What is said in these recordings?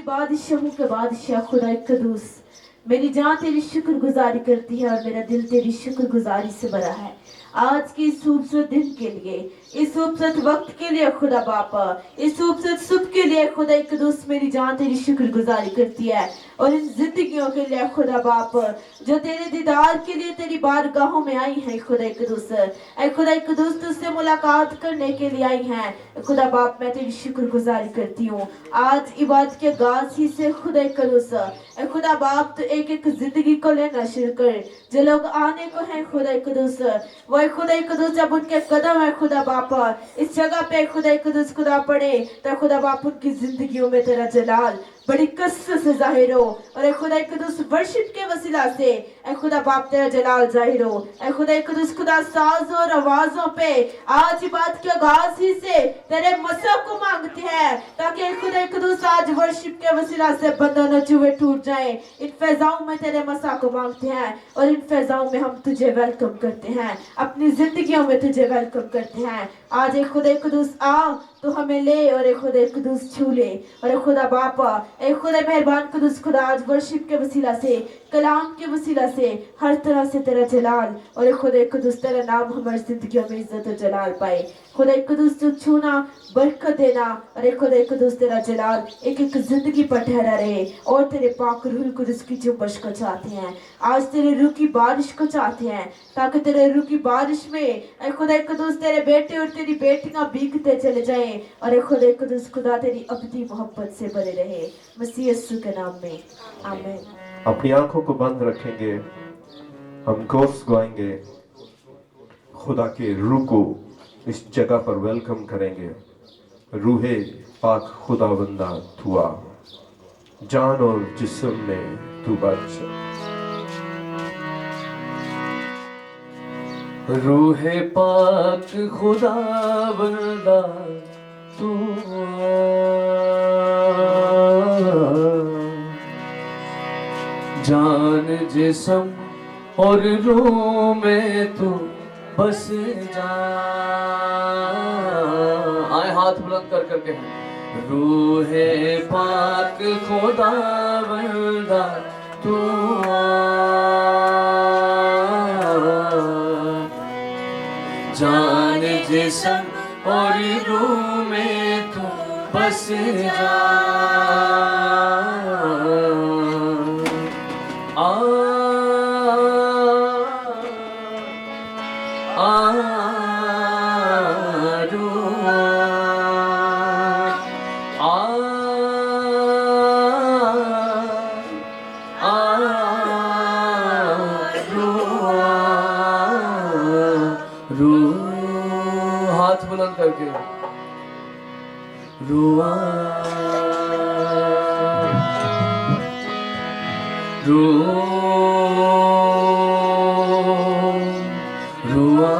बादशाहों के बादशाह खुदा कदूस, मेरी जान तेरी शुक्रगुजारी करती है और मेरा दिल तेरी शुक्रगुजारी से भरा है। आज के इस खूबसूरत दिन के लिए, इस खूबसूरत वक्त के लिए खुदा बापा, इस खूबसूरत सुबह के लिए खुदा कदूस, मेरी जान तेरी शुक्रगुजारी करती है। और इन जिंदगियों के लिए खुदा बाप, जो तेरे दीदार के लिए तेरी बारगाहों में आई हैं खुदा कदूस, ऐ खुदा कदूस तुझसे मुलाकात करने के लिए आई हैं खुदा बाप, मैं तेरी शुक्रगुजारी करती हूँ। आज इबादत के आगाज ही से खुदा कदूस, ऐ खुदा बाप तो एक एक जिंदगी को लेना शुरू कर, जो लोग आने को हैं खुदा कदूस, वही खुदा कदूस जब उनके कदम है खुदा बापा इस जगह पे खुदा कदूस खुदा पड़े, तो खुदा बाप उनकी जिंदगियों में तेरा जलाल बड़ी कसरत से जाहिर हो। और खुदा कदूस वर्शिप के वसीला से ऐ खुदा बाप तेरा जलाल जाहिर हो। ऐ खुदा कदूस खुदा साज और आवाजों पे आज बात के आगाज ही से तेरे मसा को मांगते हैं, ताकि खुदा कदूस आज वर्शिप के वसीला से बंधन जुए टूट जाए। इन फैजाओं में तेरे मसा को मांगते हैं और इन फैजाओं में हम तुझे वेलकम करते हैं, अपनी जिंदगियों में तुझे वेलकम करते हैं। आज एक खुदा कदूस आ तो हमें ले और एक खुदा कदूस छू ले। और एक खुदा बापा, एक खुदा मेहरबान कदूस खुदा आज वर्शिप के वसीला से, कलाम के वसीला से हर तरह से तेरा जलाल और एक खुदा कदूस तेरा नाम हमारी जिंदगियों में इज्जत और जलाल पाए। खुदा कदूस तू छूना, बरकत देना और एक खुदा कदूस तेरा जलाल एक एक जिंदगी पर ठहरा रहे। और तेरे पाक रूह कुदस की जुम्बश को चाहते हैं, आज तेरे रूह की बारिश को चाहते हैं, ताकि तेरे रूह की बारिश में ऐ खुदा कदूस तेरे बेटे और तेरी बेटियां भीगते चले जाएं और ऐ खुदा कदूस खुदा तेरी अबदी मोहब्बत से भरे रहे, मसीह यीशु के नाम में आमीन। अपनी आंखों को बंद रखेंगे, हम कोर्स गाएंगे, खुदा के रूह को इस जगह पर वेलकम करेंगे। रूहे पाक खुदावंदा तू आ, जान और जिस्म में तू बच। रूहे पाक खुदावंदा तू जान जिस्म और रूह में तू बस जा। आए हाथ बुलंद कर करके रूहे पाक खुदावंदा तू जान जिस्म और रूह में तू बस जा। हाथ बुलंद करके रुआ रुआ रुआ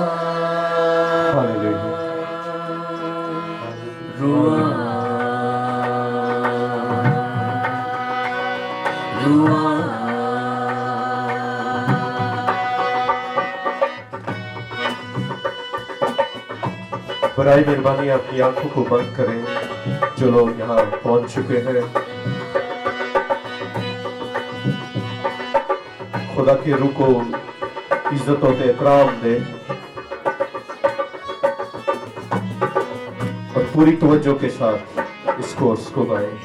रुआ बराए मेहरबानी अपनी आंखों को बंद करें। जो लोग यहाँ पहुंच चुके हैं, खुदा के रूह को इज्जत और एहतराम दे और पूरी तवज्जो के साथ इस कोर्स को गाएं।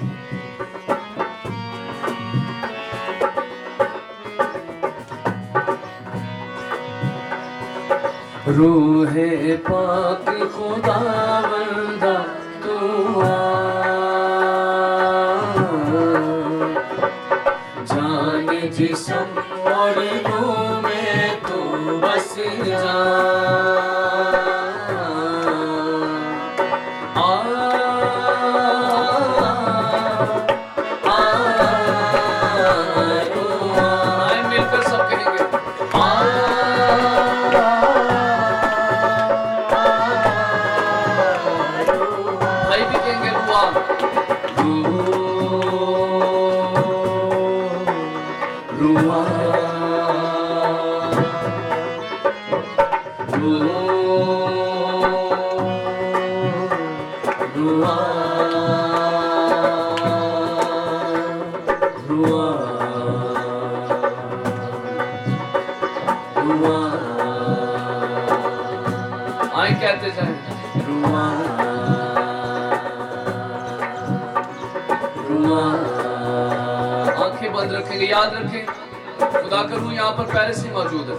रूहे पाक खुदावंदा तू आ, जान जिस्म और रूह में तू बस जा। मिलकर सब कहेंगे रुआ रुआ आए कहते जाए रुआ रुआ। आंखें बंद रखेंगे, याद रखें खुदा का रूह यहाँ पर पहले से मौजूद है।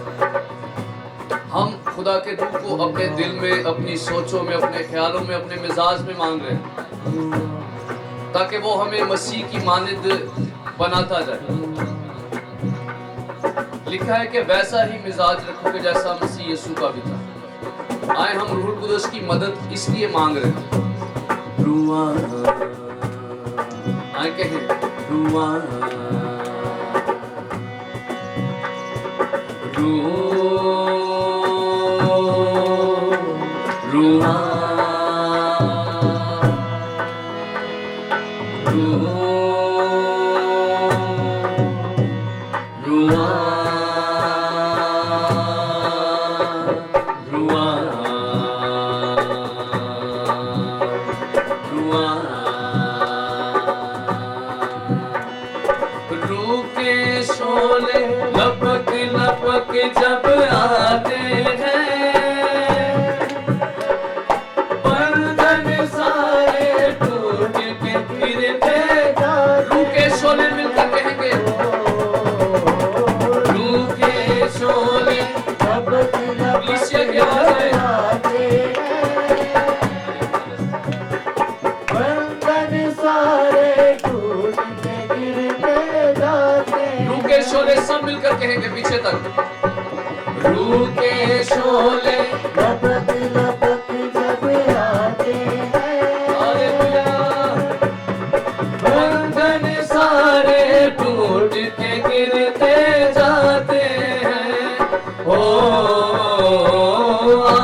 हम खुदा के रूह को अपने दिल में, अपनी सोचों में, अपने ख्यालों में, अपने मिजाज में मांग रहे हैं ताकि वो हमें मसीह की मानद बनाता जाए। लिखा है कि वैसा ही मिजाज रखोगे जैसा मसीह यीशु का भी था। आए हम रूह कुदस की मदद इसलिए मांग रहे हैं। रुआ आए कहें रुआ रुआ जब आते हैं बंधन सारे टूट के गिरते। रूह के शोले मिलकर कहेंगे रूह के शोले ईश्वर की आवाज है। बंधन सारे टूट के गिरते जाते। रूह के शोले सब मिलकर कहेंगे पीछे तक रूह के शोले लपक लपक जब आते हैं। हालेलुया। बंधन सारे टूट के गिरते जाते हैं। ओ आ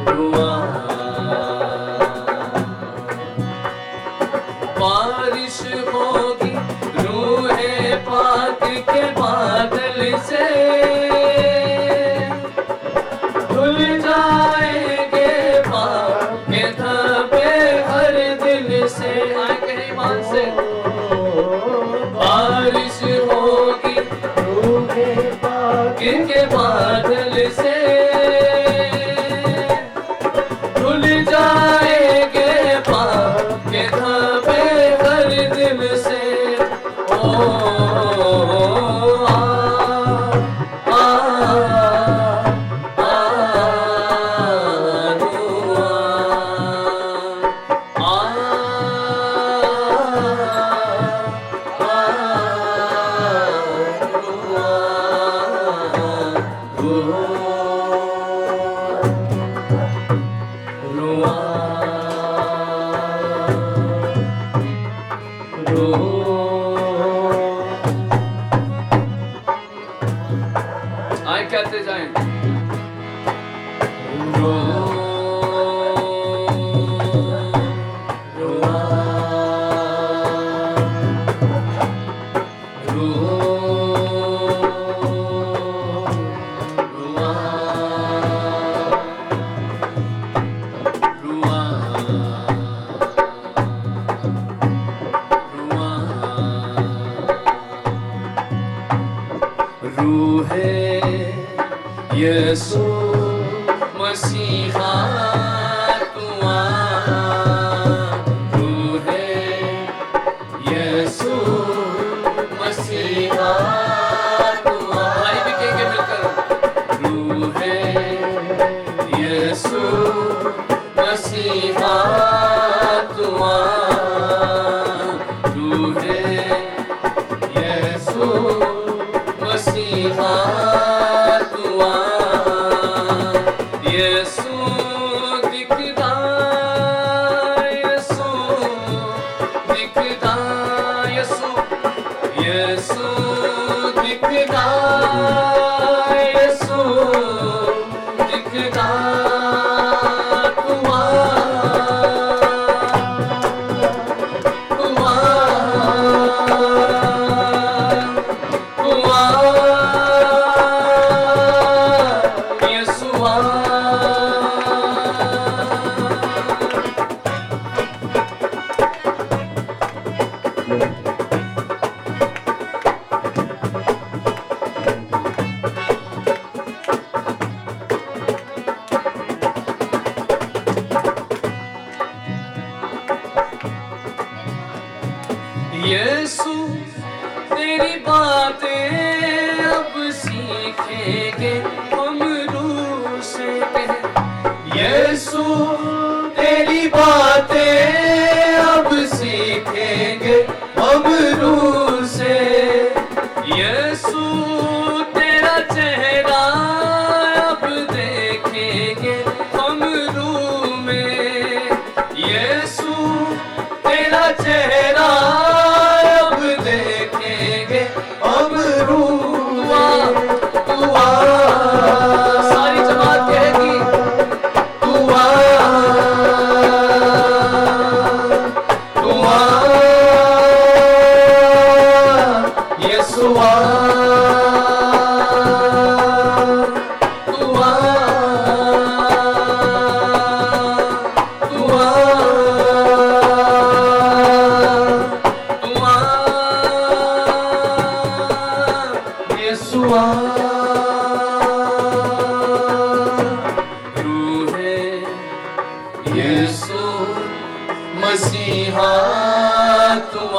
रुआ बारिश होगी रूहे पाक के बादल से धुल जाएंगे पाप के धब्बे हर दिल से। आए कहीं ईमान से बारिश होगी रूहे पाक के बादल से धुल जाएंगे पाप के धब्बे हर दिल से। ओ आ आ आ रुआ आ आए कहते जाएं रो रुआ रो रुआ रुआ रूहे यीशु मसीहा तू आ। रूहे यीशु मसीहा तू आ। भाई भी कहेंगे मिलकर रूहे यीशु मसीहा तू आ। रूहे यीशु मसीहा तू आ। यीशु तेरी बातें अब सीखेंगे हम रूह से कह। यीशु तेरी बातें अब सीखेंगे हम रूह से। यीशु तेरा चेहरा अब देखेंगे हम रूह में। यीशु तेरा चेहरा अब देखेंगे हम रूह में। तू आ, सारी जमात कहेगी तू आ, तू आ, यीशु आ, तू आ, तू आ, तू आ, यीशु आ। रूहे यीशु मसीहा तू आ।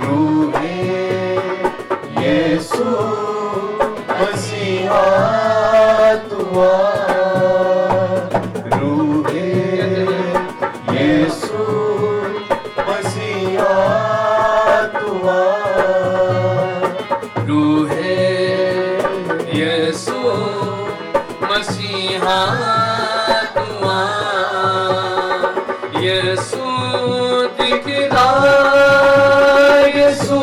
रूहे यीशु मसीहा तू आ। रूहे यीशु मसीहा तू आ। रूहे यीशु मसीहा तू आ। यीशु दिखदा, यीशु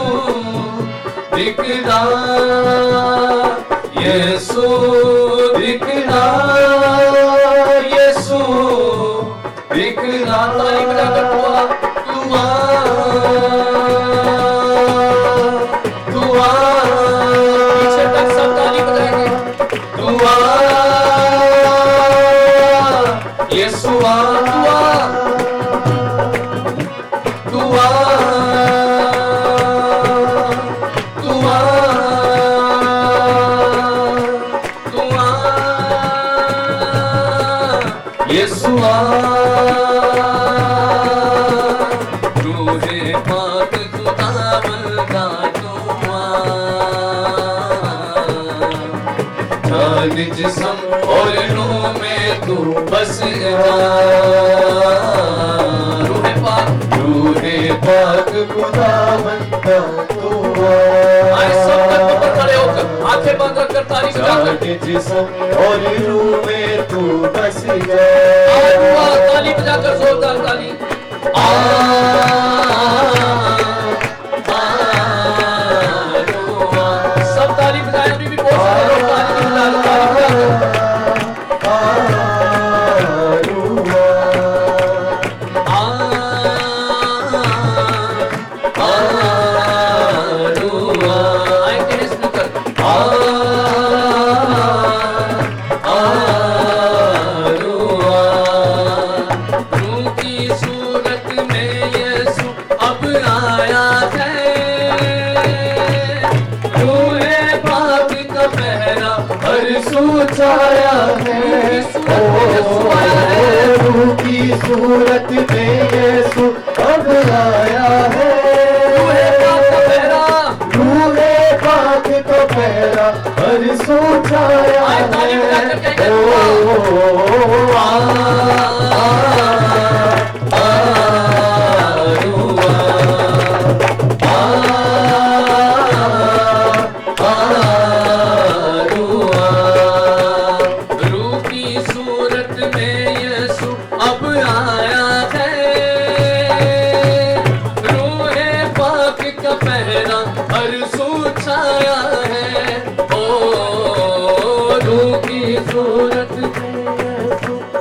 दिखदा, यीशु दिखदा, यीशु दिखदा। ताली बजाकर तू आ, तू आ, पीछे तक सब ताली बजाएंगे। तू आ, यीशु आ, तू आ, तू आ, तू आ, तू आ, यीशु आ। रूहे पाक खुदावंद का तू आ। जान जिस्म और रूह में तू बस जा। रूहे पाक खुदावंद का तू आ। आए सब तक ऊपर खड़े होकर आंखें बंद रखकर ताली बजाकर जान जिस्म और रूह में तू बस जा। ताली बजाकर जोरदार ताली। सब ताली बजाएं। अभी भी बहुत सारे लोग ताली बजा रहे हैं, ताली बजाकर। छाया है रूह की सूरत में यीशु अब आया है। रूहे पाक का पहरा हर सू छाया है। ओ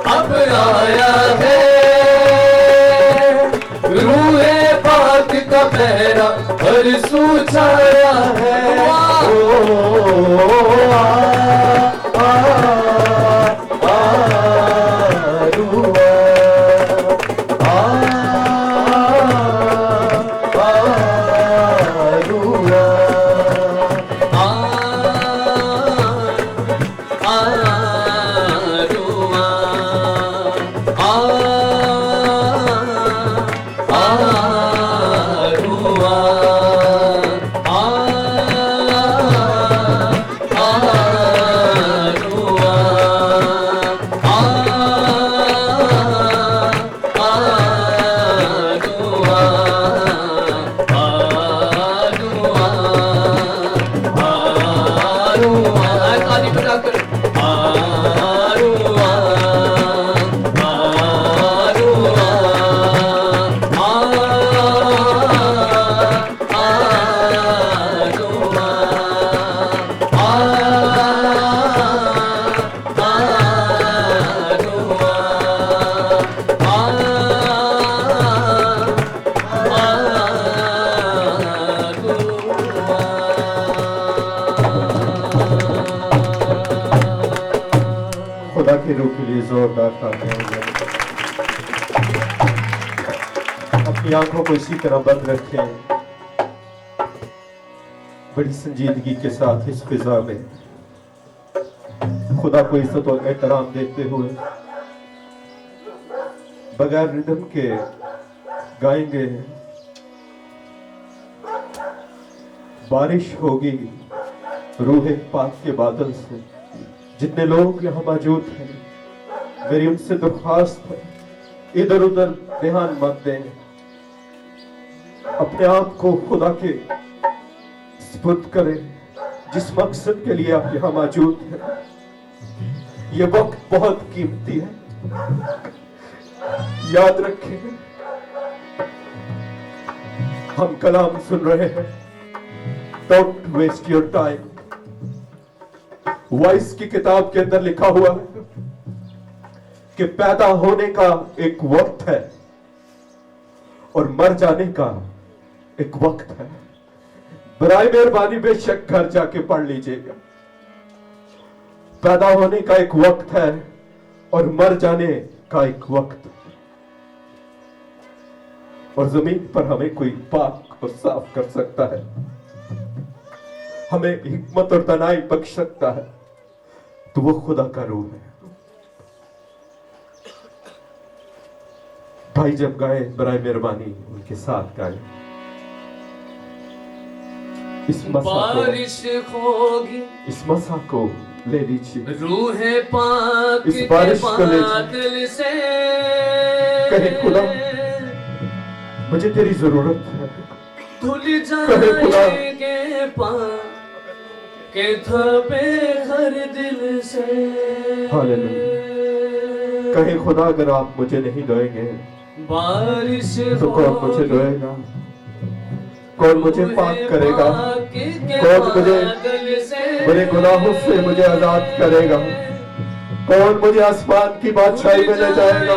अब आया है। रूहे पाक का पहरा हर सू छाया है। अपनी आंखों को इसी तरह बंद रखें, बड़ी संजीदगी के साथ इस फिजा में खुदा को इज्जत और एहतराम देते हुए बगैर रिदम के गाएंगे। बारिश होगी रूहे पाक के बादल से। जितने लोग यहाँ मौजूद हैं, मेरी उनसे दरख्वास्त है, इधर उधर ध्यान मत दें, अपने आप को खुदा के सुपुर्द करें जिस मकसद के लिए आप यहाँ मौजूद हैं। ये वक्त बहुत कीमती है, याद रखें। हम कलाम सुन रहे हैं, don't waste your time. Voice की किताब के अंदर लिखा हुआ है कि पैदा होने का एक वक्त है और मर जाने का एक वक्त है। बराए मेहरबानी बेशक घर जाके पढ़ लीजिएगा। पैदा होने का एक वक्त है और मर जाने का एक वक्त, और जमीन पर हमें कोई पाक और साफ कर सकता है, हमें हिकमत और तनाई बख्श सकता है, तो वो खुदा का रूह है। भाई जब गाए बराए मेहरबानी उनके साथ गाए। इस बारिश होगी, इस मसा को ले लीजिए, रूहे पाक इस बारिश को ले बादल से कहे खुदा मुझे तेरी जरूरत है। धुल कहे खुदा जाएंगे पाक के धब्बे हर दिल से। हालेलुया। कहे खुदा अगर आप मुझे नहीं धोएंगे बारिश तो कौन मुझे धोएगा? कौन मुझे पाक करेगा? कौन मुझे बुरे गुनाहों से मुझे आजाद करेगा? कौन मुझे आसमान की बादशाही में ले जाएगा?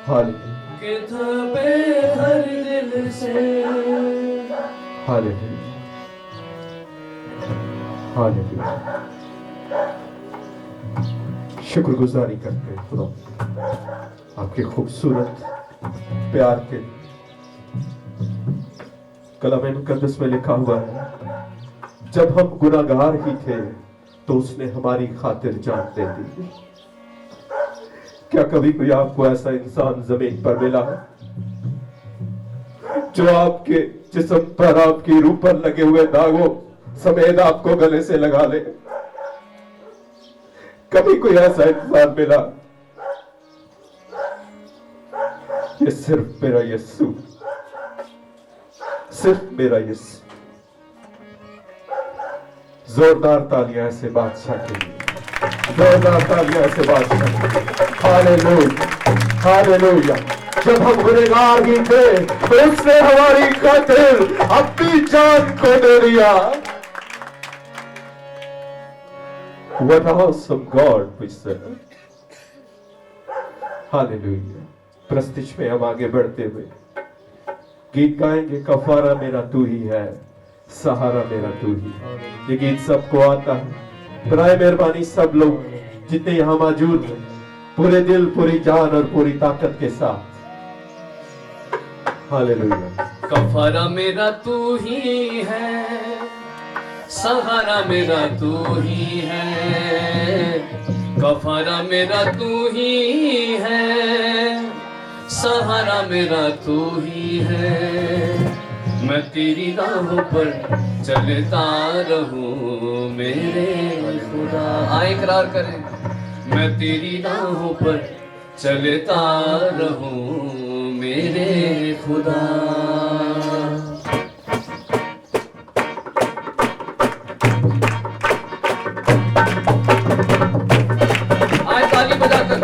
Hallelujah, hallelujah, hallelujah. शुक्रगुजारी करते हैं खुदा आपके खूबसूरत प्यार के। कलाम मुकद्दस में लिखा हुआ है, जब हम गुनाहगार ही थे तो उसने हमारी खातिर जान दे दी। क्या कभी कोई आपको ऐसा इंसान जमीन पर मिला है जो आपके जिस्म पर, आपकी रूह पर लगे हुए दागों समेत आपको गले से लगा ले? कभी कोई ऐसा इंसान मिला? ये सिर्फ मेरा यीशु, सिर्फ मेरा यीशु। जोरदार तालियां ऐसे बादशाह के लिए, जोरदार तालियां ऐसे बादशाह के लिए। Hallelujah, hallelujah. जब हम गुनहगार ही थे तो उसने हमारी खातिर अपनी जान को दे दिया। What an awesome God we serve. Hallelujah. प्रस्तिश में हम आगे बढ़ते हुए गीत गाएंगे, कफारा मेरा तू ही है, सहारा मेरा तू ही। ये गीत सबको आता है। बराए मेहरबानी सब लोग जितने यहाँ मौजूद हैं, पूरे दिल, पूरी जान और पूरी ताकत के साथ हालेलुया। कफारा मेरा तू ही है, सहारा मेरा तू ही है। कफारा मेरा तू ही है, सहारा मेरा तू ही है। मैं तेरी राहों पर चलता रहूं मेरे खुदा। आए इकरार करें, मैं तेरी राहों पर चलता रहूं मेरे खुदा। आए ताली बजाकर।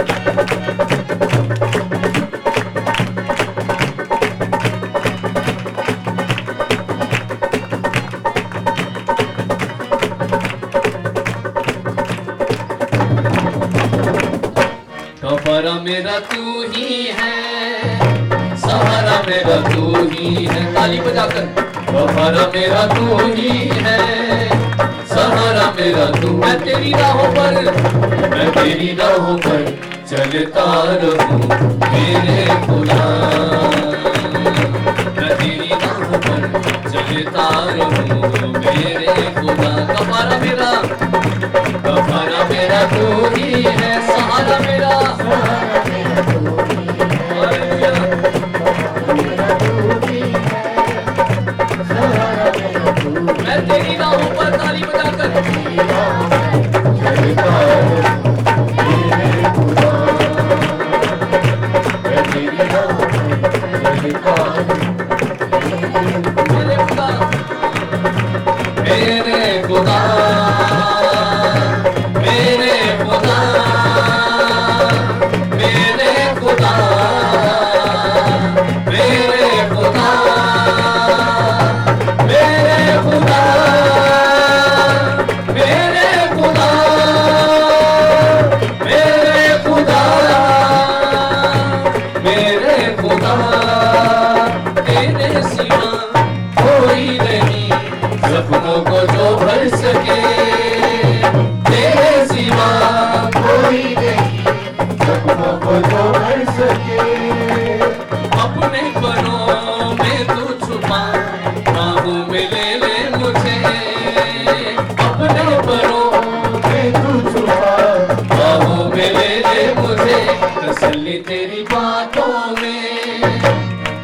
कफारा मेरा तू ही है, सहारा मेरा तू ही है। ताली बजाकर। कफारा मेरा तू ही है, सहारा मेरा तू। मैं तेरी राहों पर, मैं तेरी राहों पर चलता रहूं मेरे खुदा। चलता रहूं मेरे खुदा। कफारा मेरा तू ही है, सहारा मेरा मैं तेरी राहों पर ताली बजाकर मेरे खुदा मेरे खुदा मेरे खुदा मेरे खुदा मेरे खुदा मेरे खुदा मेरे खुदा मेरे खुदा तेरे सिवा कोई नहीं जख्मों को जो भर सके, तेरे सिवा कोई नहीं जख्मों को जो भर सके। अपने परों में तू छुपा बाहों में ले मुझे, अपने परों में तू छुपा बाहों में ले मुझे। तसल्ली तेरी बातों में,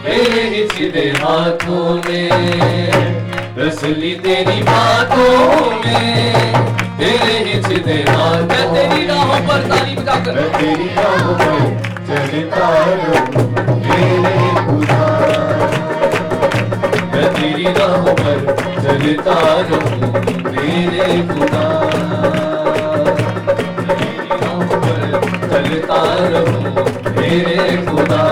मेरे ही सीधे हाथों में, तसल्ली तेरी बातों में, तेरे ही सीधे हाथ। मैं तेरी राहों पर ताली बजाकर, मैं तेरी राहों पर चलता रहूं मेरे खुदा। मैं तेरी राहों पर चलता रहूं मेरे खुदा। तेरी राहों पर चलता रहूं मेरे खुदा।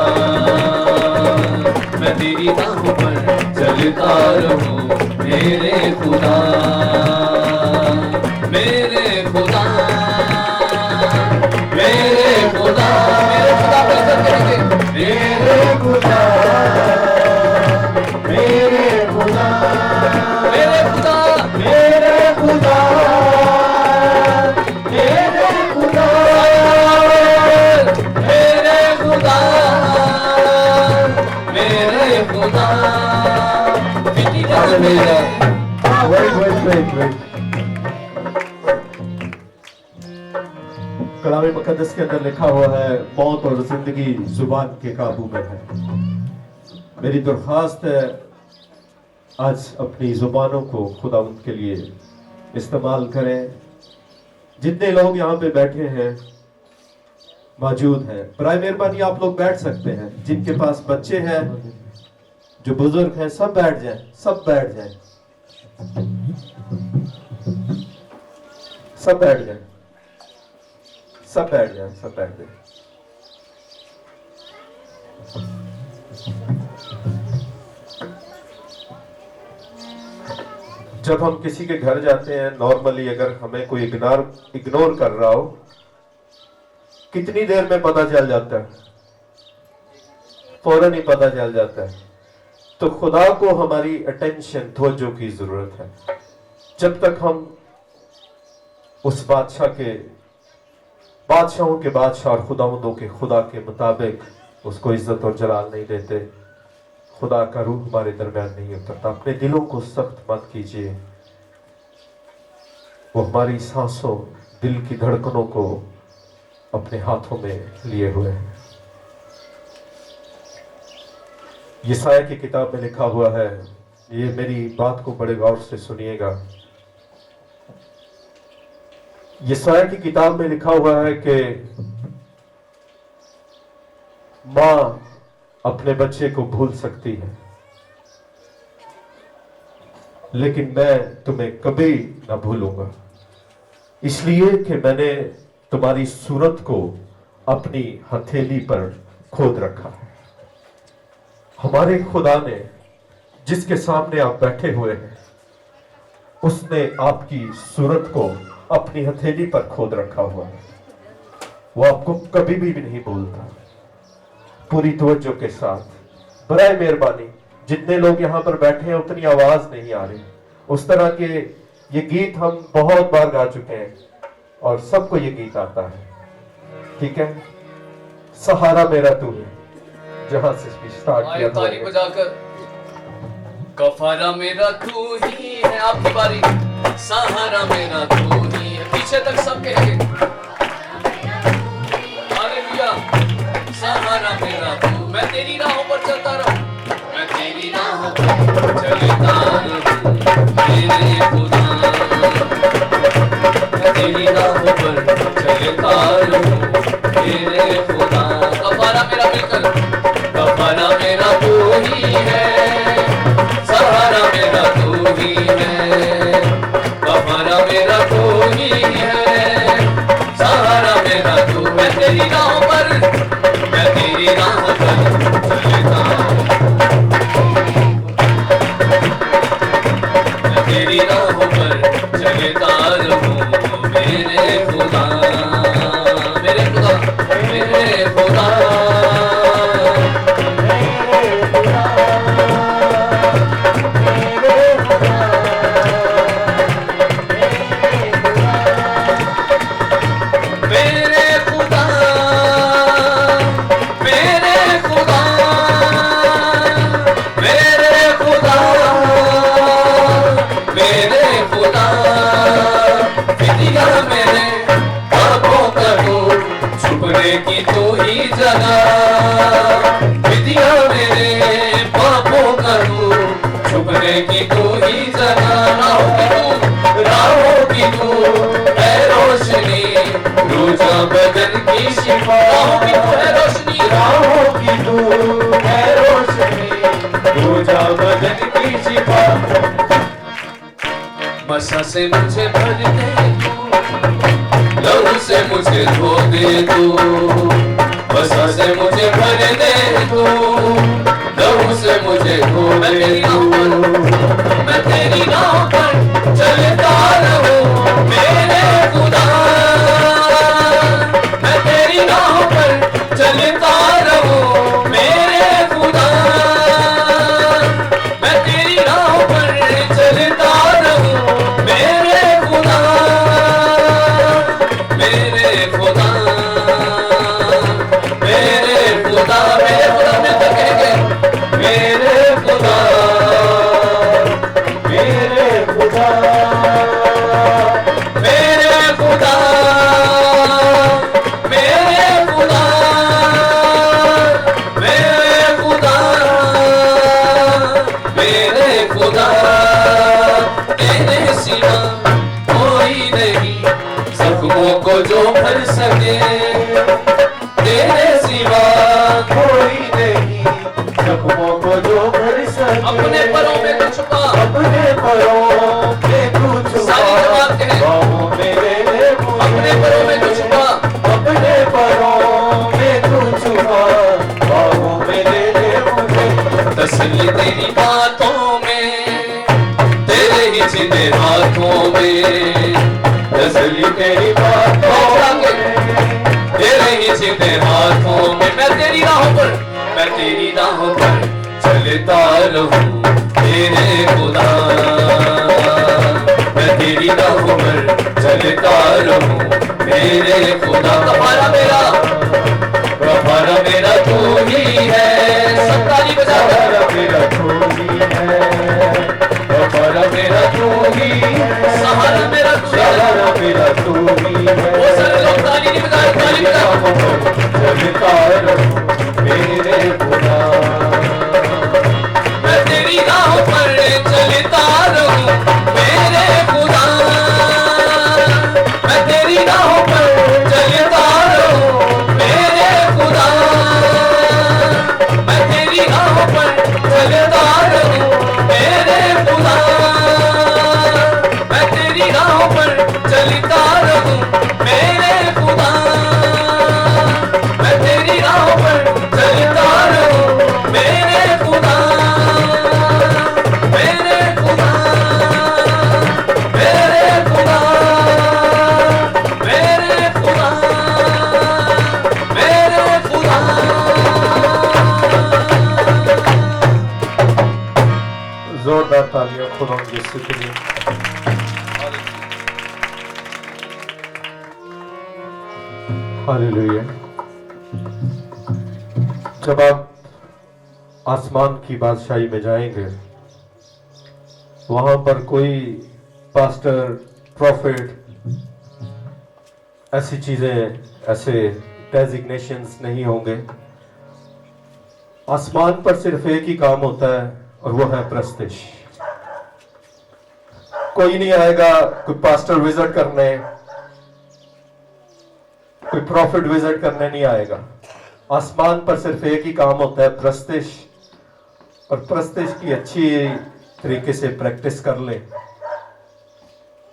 मैं तेरी राहों पर चलता रहूं मेरे खुदा। मेरे खुदा मेरे खुदा मेरे खुदा कैसे करेंगे? मेरे खुदा मेरे खुदा मेरे खुदा मेरे खुदा मेरे खुदा मेरे खुदा मेरे खुदा। कलाम मुकद्दस के अंदर लिखा हुआ है, मौत और जिंदगी जुबान के काबू में है। मेरी दरख्वास्त है, आज अपनी जुबानों को खुदावंद के लिए इस्तेमाल करें। जितने लोग यहाँ पे बैठे हैं मौजूद हैं, बराए मेहरबानी आप लोग बैठ सकते हैं। जिनके पास बच्चे हैं, जो बुजुर्ग हैं, सब बैठ जाएं, सब बैठ जाएं, सब बैठ जाएं, सब बैठ जाएं, सब बैठ जाएं। जब हम किसी के घर जाते हैं, नॉर्मली अगर हमें कोई इग्नोर कर रहा हो, कितनी देर में पता चल जाता है? फौरन ही पता चल जाता है। तो खुदा को हमारी अटेंशन, तवज्जो की जरूरत है। जब तक हम उस बादशाहों के बादशाह और खुदावंदों के खुदा के मुताबिक उसको इज्जत और जलाल नहीं देते, खुदा का रूह हमारे दरमियान नहीं उतरता। अपने दिलों को सख्त मत कीजिए। वो हमारी सांसों, दिल की धड़कनों को अपने हाथों में लिए हुए हैं। यशायाह की किताब में लिखा हुआ है, ये मेरी बात को बड़े गौर से सुनिएगा। यशायाह की किताब में लिखा हुआ है कि मां अपने बच्चे को भूल सकती है, लेकिन मैं तुम्हें कभी ना भूलूंगा, इसलिए कि मैंने तुम्हारी सूरत को अपनी हथेली पर खोद रखा है। हमारे खुदा ने, जिसके सामने आप बैठे हुए हैं, उसने आपकी सूरत को अपनी हथेली पर खोद रखा हुआ है। वो आपको कभी भी नहीं भूलता। पूरी तवज्जो के साथ बराए मेहरबानी, जितने लोग यहाँ पर बैठे हैं उतनी आवाज नहीं आ रही। उस तरह के ये गीत हम बहुत बार गा चुके हैं और सबको ये गीत आता है, ठीक है। सहारा मेरा तू है, जहां से स्टार्ट किया ताली बजाकर गफारा मेरा तू ही है, आपकी बारी। सहारा मेरा तू ही है, पीछे तक सब कहेंगे। हालेलुया। सहारा मेरा तू, मैं तेरी राहों पर चलता रहूं, मैं तेरी राहों पर चलता रहूं मेरे खुदा, मैं तेरी राहों पर चलता रहूं मेरे खुदा। गफारा मेरा मिलकर, गफारा मेरा तू ही है, सहारा मेरा तू ही है, गफारा मेरा तू ही है, सहारा मेरा तू। मैं तेरी राहों पर, मैं तेरी राहों पर चलता, मैं तेरी राहों पर चलता रहूं मेरे खुदा, मेरे खुदा, मेरे खुदा। की तू ही जगह, विधिया मेरे पापों का तू, छुपने की तू ही जगह। राहों की तू है रोशनी, रोजा बदन की शिफा। राहों की तू है रोशनी, राहों की तू है रोशनी, रोजा बदन की शिफा। मसा से मुझे भर दे तू, लहू से मुझे धो दे तू, बसा से मुझे भर दे तू, लहू से मुझे धो दे तू। मैं तेरी राह पर चलता रहूं मेरे खुदा, मैं तेरी राह पर चलता रहूं मेरे खुदा, मैं तेरी राह पर चलता रहूं मेरे खुदा, मेरे खुदा, मेरे खुदा, मेरे खुदा में तो कहेंगे मेरे खुदा, मेरे खुदा, मेरे खुदा, मेरे खुदा, मेरे खुदा, मेरे खुदा। तेरे सिवा कोई नहीं जख्मों को जो भर सके, तेरे सिवा कोई नहीं जख्मों को जो भर सके। अपने परों में तू छुपा, अपने परों में तू छुपा, बाहों में ले ले मुझे। अपने परों में तू छुपा, अपने परों में तू छुपा, बाहों में ले ले मुझे। तसल्ली तेरी बातों में, तेरे ही सीधे हाथों में, तसल्ली तेरी बातों में, तेरे ही सीधे हाथों में। मैं तेरी राहों पर, मैं तेरी राहों पर चलता रहूं मेरे खुदा, मैं तेरी राहों पर चलता रहूं मेरे खुदा। गफारा मेरा, गफारा मेरा तू ही है, सब ताली बजा। गफारा मेरा तू ही है, गफारा मेरा तू ही है, सहारा मेरा तू, सहारा मेरा तू ही है। वो सारे लोग ताली नहीं बजा, ताली बजा। चलता रहूं मेरे खुदा, मैं तेरी राहों पर चलता रहूं मेरे खुदा, मैं तेरी राहों पर चलता रहूं मेरे खुदा, मैं तेरी राहों पर चलता रहूं मेरे खुदा, मैं तेरी राहों पर चलता रहूं मेरे खुदा, मैं तेरी राहों पर चलता रहूं मेरे खुदा, मेरे खुदा, मेरे खुदा, मेरे खुदा, मेरे खुदा। जोरदार तालियां खुदा की स्तुति के लिए। हालेलुया। जब आप आसमान की बादशाही में जाएंगे वहां पर कोई पास्टर, प्रॉफिट, ऐसी चीजें, ऐसे डेजिग्नेशंस नहीं होंगे। आसमान पर सिर्फ एक ही काम होता है और वो है प्रस्तिश। कोई नहीं आएगा कोई पास्टर विजिट करने, कोई प्रॉफिट विजिट करने नहीं आएगा। आसमान पर सिर्फ एक ही काम होता है, प्रस्तिश। और प्रस्तिश की अच्छी तरीके से प्रैक्टिस कर ले,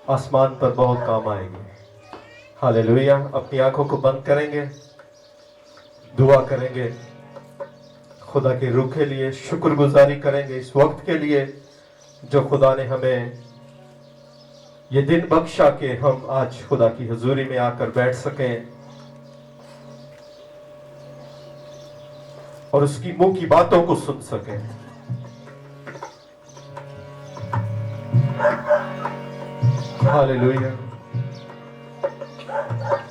आसमान पर बहुत काम आएगी। हालेलुया। अपनी आंखों को बंद करेंगे, दुआ करेंगे, खुदा के रूह के लिए शुक्रगुजारी करेंगे इस वक्त के लिए जो खुदा ने हमें ये दिन बख्शा के हम आज खुदा की हुजूरी में आकर बैठ सकें और उसकी मुंह की बातों को सुन सकें। हालेलुया।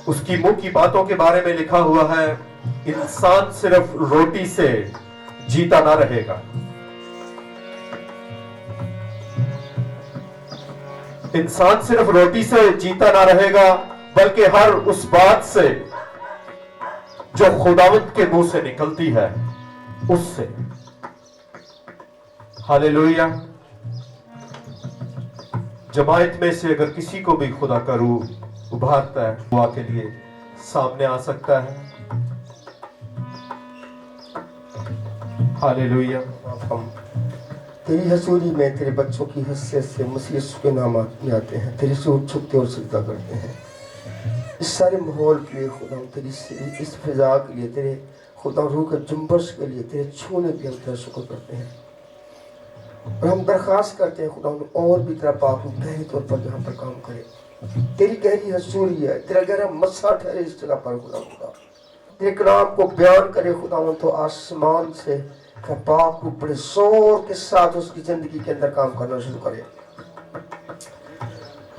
उसकी मुंह की बातों के बारे में लिखा हुआ है, इंसान सिर्फ रोटी से जीता ना रहेगा, इंसान सिर्फ रोटी से जीता ना रहेगा, बल्कि हर उस बात से जो खुदावंद के मुंह से निकलती है उससे। हालेलुया। जमायत में से अगर किसी को भी खुदा का रूह उभारता है, दुआ के लिए सामने आ सकता है। हालेलुया। हम तेरी हजूरी में तेरे बच्चों की हैसियत से मसीह यीशु के नाम में आते हैं, तेरी से झुकते और सजदा करते हैं। इस सारे माहौल के लिए खुदा, तेरी इस फिजा के लिए, तेरे खुदा रूह के जुम्बश के लिए, तेरे छूने के लिए हम तेरा शुक्र करते हैं। और हम दरख्वास्त करते हैं खुदा और भी तेरा पाक गहरी तौर पर यहाँ पर काम करे। तेरी गहरी हजूरी है, तेरा गहरा मस्सा ठहरे इस जगह पर खुदा। तेरे कलाम को बयान करे खुदा तो आसमान से पाक को बड़े जोर के साथ उसकी जिंदगी के अंदर काम करना शुरू करे।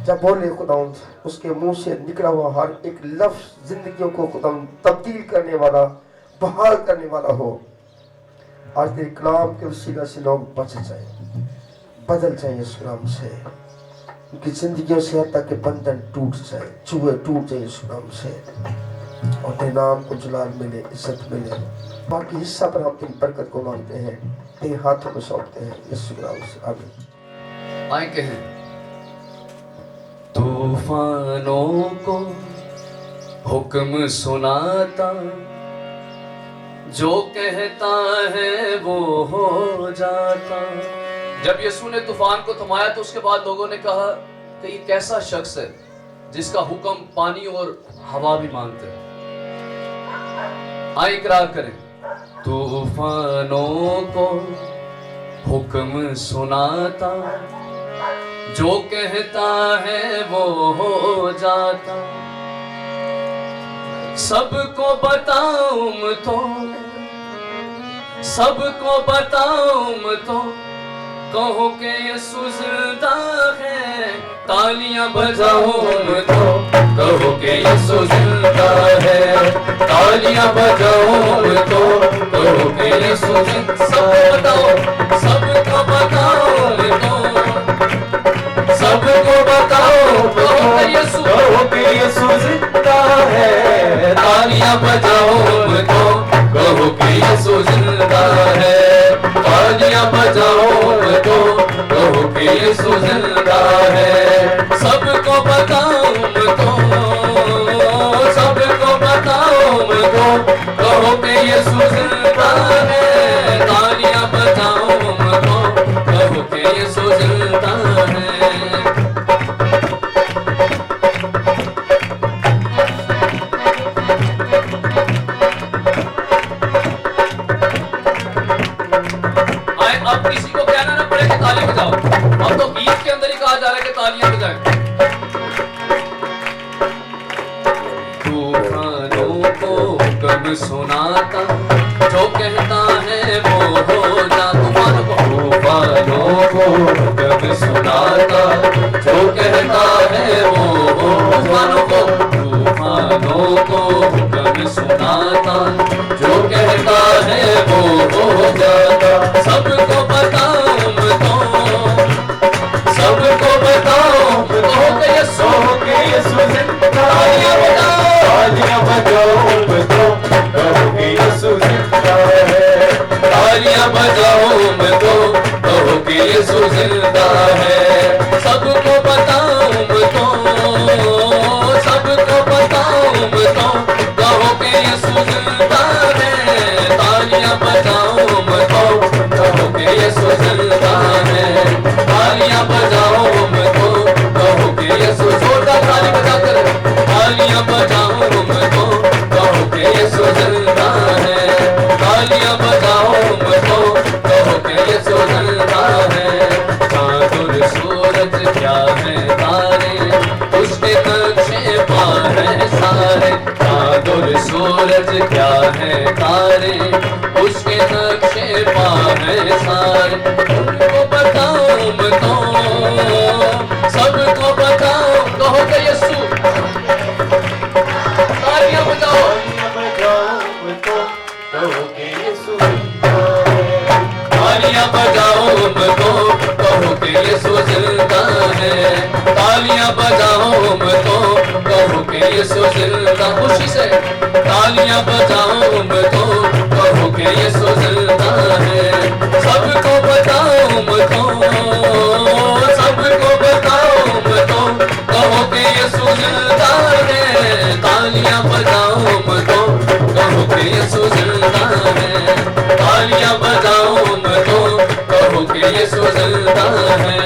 जब बोले खुदा उसके मुंह से निकला हुआ हर एक लफ्ज जिंदगियों को खुदा तब्दील करने वाला, बहाल करने वाला हो। आज तेरे कलाम के वसीला से लोग बच जाए, बदल जाए इस कलाम से, उनकी जिंदगियों से हद तक के बंधन टूट जाए, चूहे टूट जाए इस कलाम से, और तेरे नाम को जलाल मिले, इज्जत मिले। बाकी हिस्सा पर हम तेरी बरकत को मांगते हैं, तेरे हाथों में सौंपते हैं यीशु के नाम से, आमीन। आए कहें, तूफानों को हुक्म सुनाता, जो कहता है वो हो जाता। जब यीशु ने तूफान को थमाया तो उसके बाद लोगों ने कहा कि ये कैसा शख्स है जिसका हुक्म पानी और हवा भी मानते हैं। आए इकरार करें, तूफानों को हुक्म सुनाता, जो कहता है वो हो जाता। सबको बताऊं तो, सबको बताऊं तो, कहो कि यीशु जिंदा है। तालियां बजाऊं तो, कहो कि यीशु जिंदा है। तालियां बजाऊं तो, कहो कि यीशु जिंदा। सबको बताओ, सबको बताऊं तो, सबको बताओ, कहो कि यीशु जिंदा है। तालियां बजाओ तो, कहो कि यीशु जिंदा है। तालियां बजाओ तो, कहो कि यीशु जिंदा है। सबको बताऊं तो, सबको बताऊं तो, कहो कि यीशु जिंदा है। तालियां बजाओ तो, कहो कि यीशु जिंदा है। अब किसी को कहना ना पड़े कि ताली बजाओ, अब तो गीत के अंदर ही कहा जा रहा है कि तालियां बजाएं। तूफानों को हुक्म सुनाता, जो कहता है वो हो जा। तूफानों को हुक्म सुनाता, जो कहता है वो हो। तूफानों को हुक्म सुनाता, जो कहता है वो हो जाता। सबको बताऊं तो, यीशु जिंदा है। तालियां बजाओ मैं तो कहो कि यीशु जिंदा है। सबको बताऊं मैं तो, सबको बताऊं मैं तो कहो कि यीशु जिंदा है। तालियां बजाओ मैं तो कहो कि यीशु जिंदा है। तालियां बजाओ मैं तो कहो कि यीशु, जोरदार ताली बजाकर तालियां बजाओ मैं तो कहो कि यीशु जिंदा है। तालियां बजाओ मैं तो कहो कि यीशु जिंदा है। चाँद और सूरज क्या है तारे, उसके नक्शे पार है सारे। चाँद और सूरज क्या है तारे, उसके नक्शे पार है सारे। उनको बताऊं मैं तो, सबको बताऊं कहो कि यीशु। तालियां बजाओ तालियां बजाओ मैं तो कहो कि यीशु जिंदा है। तालियां बजाओ मैं तो कहो कि यीशु जिंदा, खुशी से तालियां बजाओ मैं तो कहो कि यीशु जिंदा है। सबको बताऊं मैं तो, सबको बताऊं मैं तो कहो कि यीशु जिंदा है। तालियां बजाओ मैं तो कहो कि यीशु जिंदा है। तालियां बजाओ मैं तो कहो कि यीशु जिंदा है।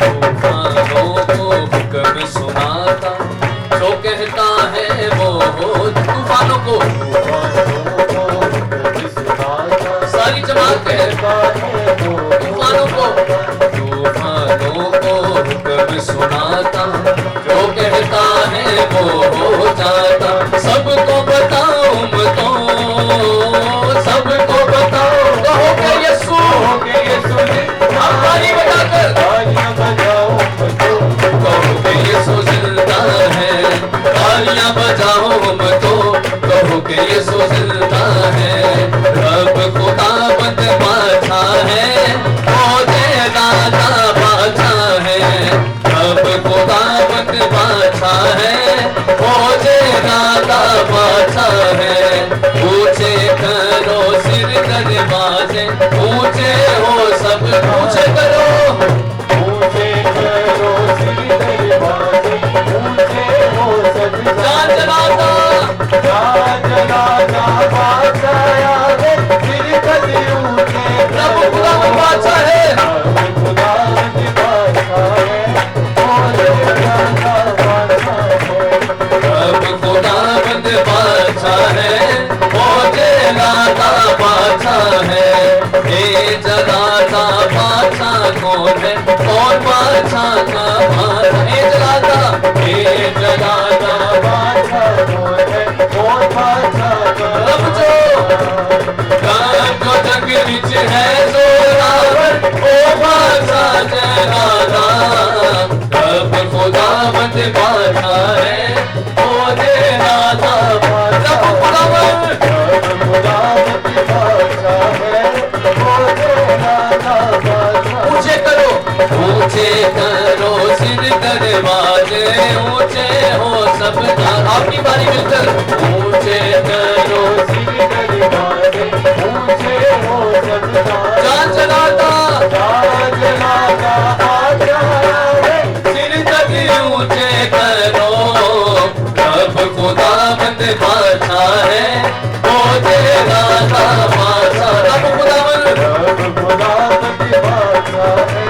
तूफानों को हुक्म सुनाता जो कहता है वो हो। तूफानों को सारी जमात कहता है तूफानों को हुक्म सुनाता जो कहता है वो हो जाता। सबको बताऊं मैं तो, सबको बताऊं कहो कि यीशु, आप ताली बजाकर कहो कि यीशु जिंदा है। तालियां बजाओ मैं तो कहो कि यीशु जिंदा है। रब खुदाबंद बादशाह है, मौजे दाता बादशाह है। रब खुदाबंद बादशाह है, मौजे दाता बादशाह है। ऊंचे करो सिर दरवाजे, ऊंचे हो सब ऊंचे करो, ऊंचे करो सिर दरवाजे, ऊंचे हो सब जान जलाता बादशाह आवे, सिर कदी ऊंचे। रब खुदाबंद बादशाह है, खुदावंद बादशाह है, मौजे दाता बादशाह है। रब खुदाबंद बादशाह है, मौजे दाता बादशाह है। ये जलाता बादशाह कौन है, कौन बादशाह का बादशाह। ये जलाता बादशाह कौन है, कौन बादशाह का रब जो जग विच है जोरावर, ओ बादशाह जलाता। रब खुदाबंद बादशाह है, मौजे दाता बादशाह। रब खुदाबंद खुदावंद बादशाह है, मौजे दाता बादशाह। ऊंचे करो सिर दरवाजे, ऊंचे हो सब द्वार। आपकी बारी मिलकर ऊंचे करो सिर दरवाजे, ऊंचे हो सब द्वार। जान जलाता बादशाह आवे, सिर तक ऊंचे करो। रब खुदाबंद बादशाह है, मौजे दाता बादशाह। रब खुदाबंद खुदावंद बादशाह है,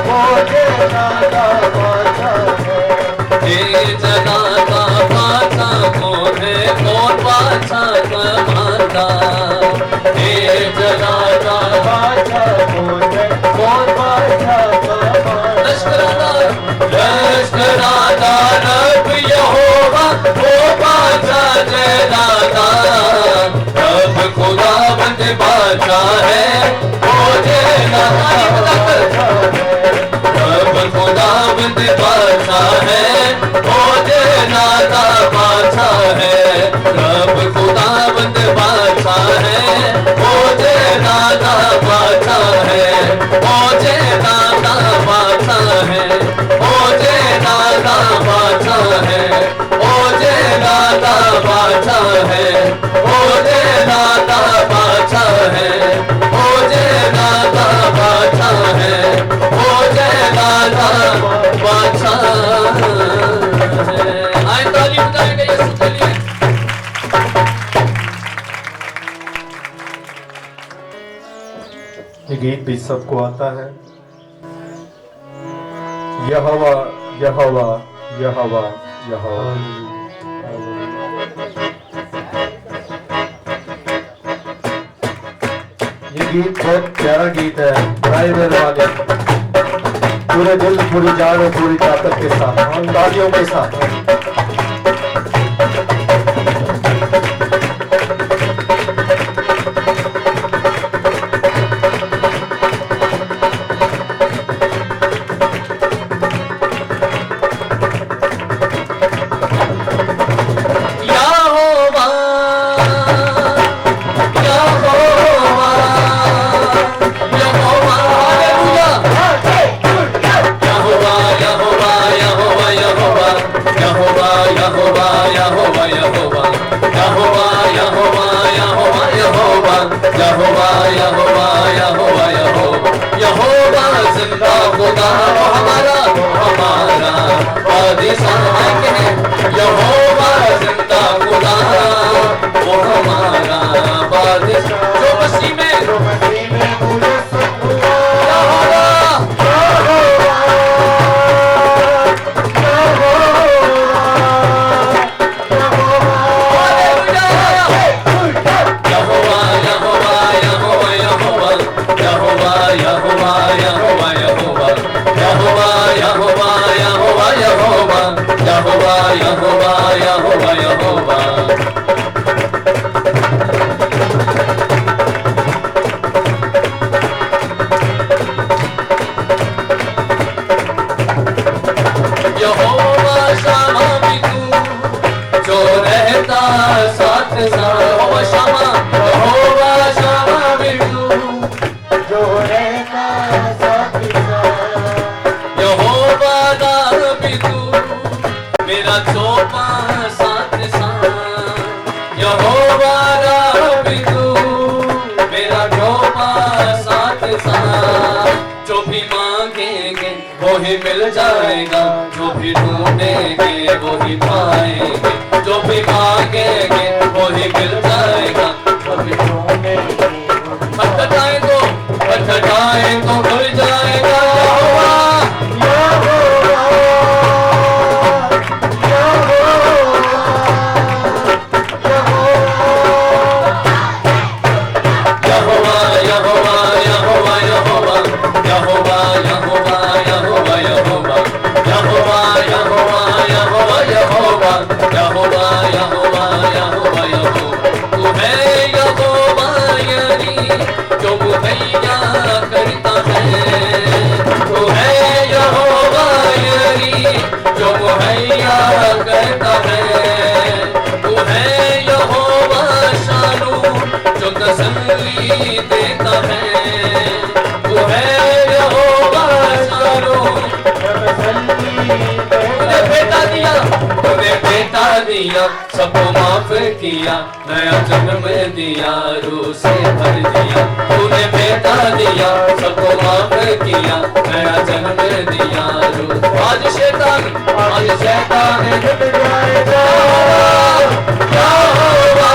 मौजे दाता बादशाह है। ये जलाता बादशाह कौन है, कौन बादशाह का माता। ये जलाता बादशाह कौन है, कौन बादशाह का बादशाह। लश्कराता रब यहोवा, वो बादशाह जलाता। रब खुदाबंद बादशाह है, मौजे दाता रब खुदाबंद बादशाह है, मौजे दाता बादशाह है। रब खुदाबंद बादशाह है, मौजे दाता है, ओ जय दादा बादशाह है, ओ जय दादा बादशाह है। आए ताली बजाएंगे यीशु के लिए। ये गीत भी सबको आता है। यहोवा यहोवा यहोवा यहोवा। ये गीत बहुत प्यारा गीत है, बड़ाई में वाले पूरे दिल पूरी जान और पूरी ताकत के साथ, तालियों के साथ। जो भी मांगेंगे वो ही मिल जाएगा, जो भी ढूंढेंगे वो ही पाएंगे, जो भी मांगेंगे वो ही मिल जाएगा, जो भी ढूंढेंगे खटखटाएं तो खुल जाएगा। सबको माफ किया, नया जन्म दिया, रूह से भर दिया। तूने बेटा दिया, सबको माफ किया, नया जन्म दिया, रूह। आज शैतान झुक जाएगा। यहोवा,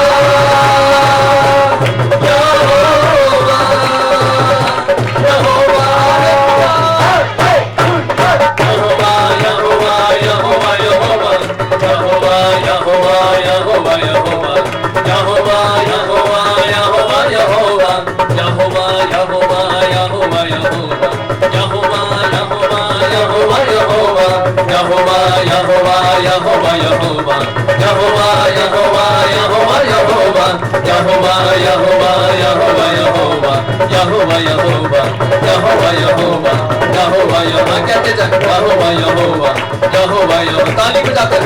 यहोवा, यहोवा, ताली बजाकर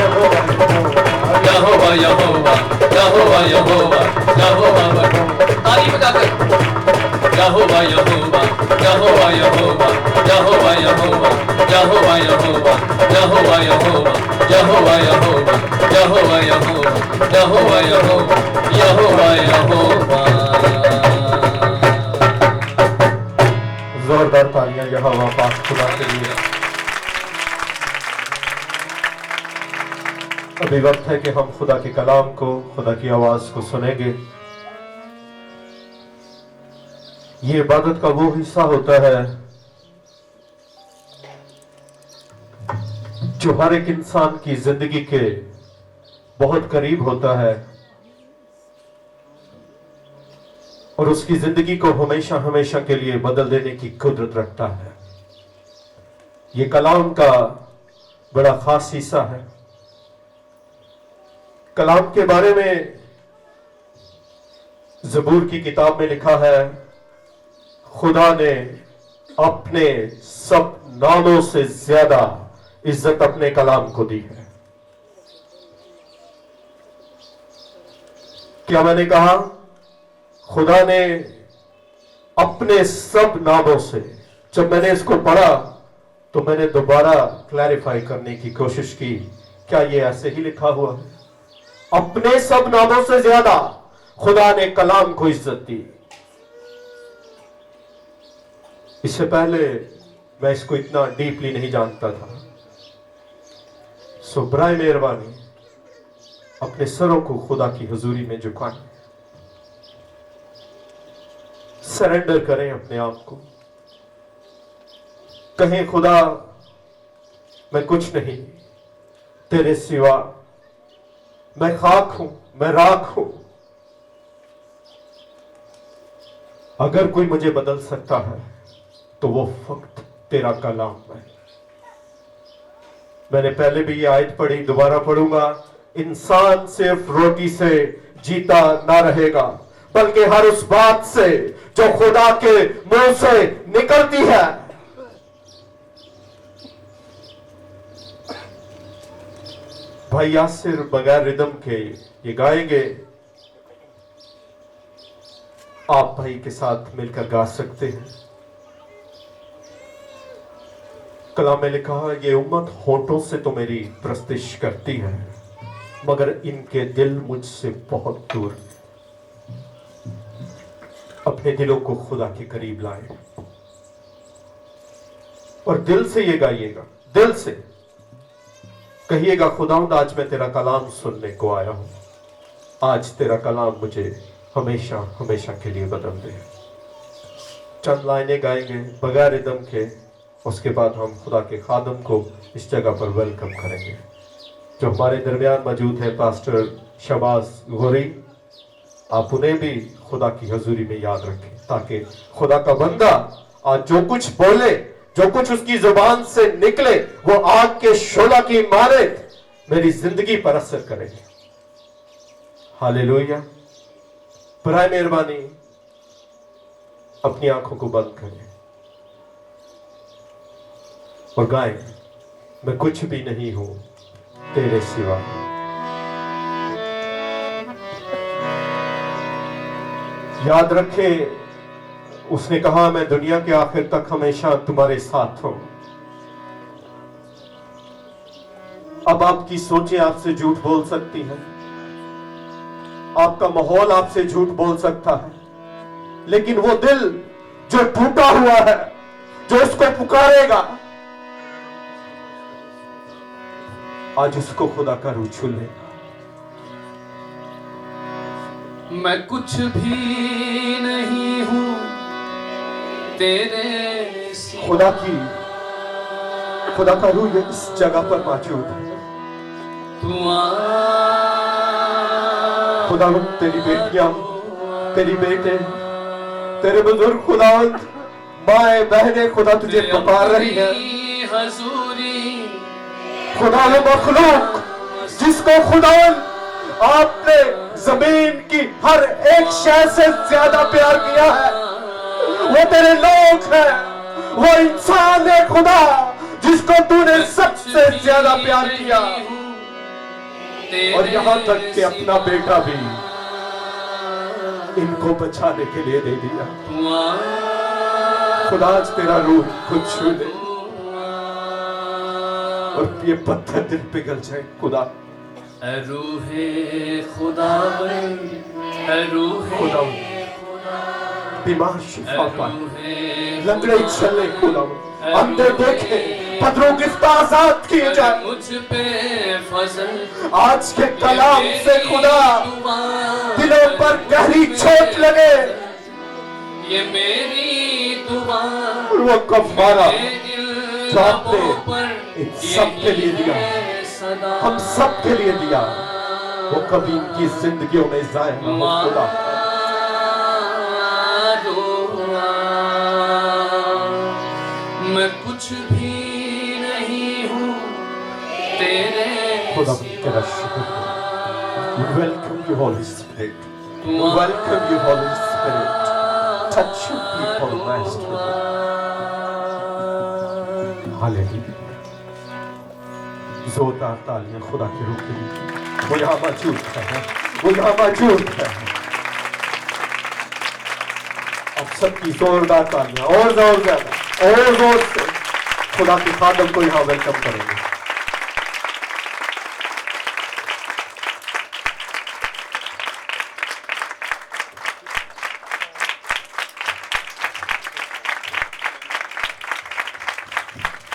यहोवा यहोवा यहोवा यहोवा यहोवा, ताली बजाकर यहोवा यहोवा यहोवा यहोवा यहोवा यहोवा यहोवा यहोवा यहोवा यहोवा यहोवा यहोवा यहोवा यहोवा यहोवा यहोवा यहोवा यहोवा। जोरदार तालियां यहाँ वापस खुदा के लिए। अभी वक्त है कि हम खुदा के कलाम को, खुदा की आवाज को सुनेंगे। ये इबादत का वो हिस्सा होता है जो हर एक इंसान की जिंदगी के बहुत करीब होता है और उसकी जिंदगी को हमेशा हमेशा के लिए बदल देने की कुदरत रखता है। ये कलाम का बड़ा खास हिस्सा है। कलाम के बारे में ज़बूर की किताब में लिखा है, खुदा ने अपने सब नामों से ज्यादा इज्जत अपने कलाम को दी है। क्या मैंने कहा? खुदा ने अपने सब नामों से। जब मैंने इसको पढ़ा तो मैंने दोबारा क्लैरिफाई करने की कोशिश की, क्या ये ऐसे ही लिखा हुआ है? अपने सब नामों से ज्यादा खुदा ने कलाम को इज्जत दी। इससे पहले मैं इसको इतना डीपली नहीं जानता था। सो बराए मेहरबानी अपने सरों को खुदा की हुजूरी में झुकाएं, सरेंडर करें अपने आप को। कहें, खुदा मैं कुछ नहीं, तेरे सिवा मैं खाक हूं, मैं राख हूं। अगर कोई मुझे बदल सकता है तो वो फक्त तेरा कलाम है। मैंने पहले भी ये आयत पढ़ी, दोबारा पढ़ूंगा। इंसान सिर्फ रोटी से जीता ना रहेगा, बल्कि हर उस बात से जो खुदा के मुंह से निकलती है। भाई यासिर बगैर रिदम के ये गाएंगे। आप भाई के साथ मिलकर गा सकते हैं। कलाम में लिखा है, ये उम्मत होठों से तो मेरी प्रस्तिश करती है, मगर इनके दिल मुझसे बहुत दूर। अपने दिलों को खुदा के करीब लाए और दिल से ये गाइएगा, दिल से कहिएगा, खुदावंद आज मैं तेरा कलाम सुनने को आया हूं। आज तेरा कलाम मुझे हमेशा हमेशा के लिए बदल दे। चंद लाइनें गाएंगे बगैर रिदम के। उसके बाद हम खुदा के खादम को इस जगह पर वेलकम करेंगे। जो हमारे दरमियान मौजूद है पास्टर शहबाज गोरी, आप उन्हें भी खुदा की हजूरी में याद रखें, ताकि खुदा का बंदा आज जो कुछ बोले, जो कुछ उसकी जुबान से निकले, वो आग के शोला की मानद मेरी जिंदगी पर असर करेगी। हालेलुया। बराए मेहरबानी अपनी आंखों को बंद करें और गाएं, मैं कुछ भी नहीं हूं तेरे सिवा। याद रखें, उसने कहा, मैं दुनिया के आखिर तक हमेशा तुम्हारे साथ हूं। अब आपकी सोचें आपसे झूठ बोल सकती हैं, आपका माहौल आपसे झूठ बोल सकता है, लेकिन वो दिल जो टूटा हुआ है, जो उसको पुकारेगा, आज उसको खुदा का रूह छू लेगा। मैं कुछ भी नहीं हूं तेरे सिवा। खुदा का रूह इस जगह पर मौजूद है। खुदा, तेरी बेटियां, तेरी बेटे, तेरे बुजुर्ग खुदावंद, माए बहने खुदा तुझे पुकार रही है। खुदा है मखलूक जिसको खुदावंद आपने जमीन की हर एक शय से ज्यादा प्यार किया है। वो तेरे लोग हैं, वो इंसान है खुदा जिसको तूने सबसे ज्यादा प्यार किया, और यहां तक कि अपना बेटा भी इनको बचाने के लिए दे दिया। खुदा आज तेरा रूह खुद छू दे और ये पत्थर दिल पिघल जाए। खुदा, रूहे खुदा, बीमार शिफा पाए, लंगड़े चले खुदा, अंधे देखे, पत्रों गिरफ्तार आजाद किए जाए। मुझ पे फजल आज के कलाम से खुदा दिलों पर गहरी चोट लगे, ये मेरी दुआ और वो कफारा जो आपने इन सब के लिए दिया, हम सब के लिए दिया, वो कभी इनकी जिंदगियों में जाए ना हो खुदा। मैं कुछ भी नहीं हूँ तेरे खुदा तेरा शुक्र। Welcome you Holy Spirit. Welcome you Holy Spirit. Touch your people, Master. Hallelujah. जोरदार तालियां खुदा के रूप में। वो यहाँ मौजूद है, वो यहाँ मौजूद है। अब सबकी जोरदार तालियां और जोर ज्यादा और जोर से खुदा के खादम को यहाँ वेलकम करेंगे।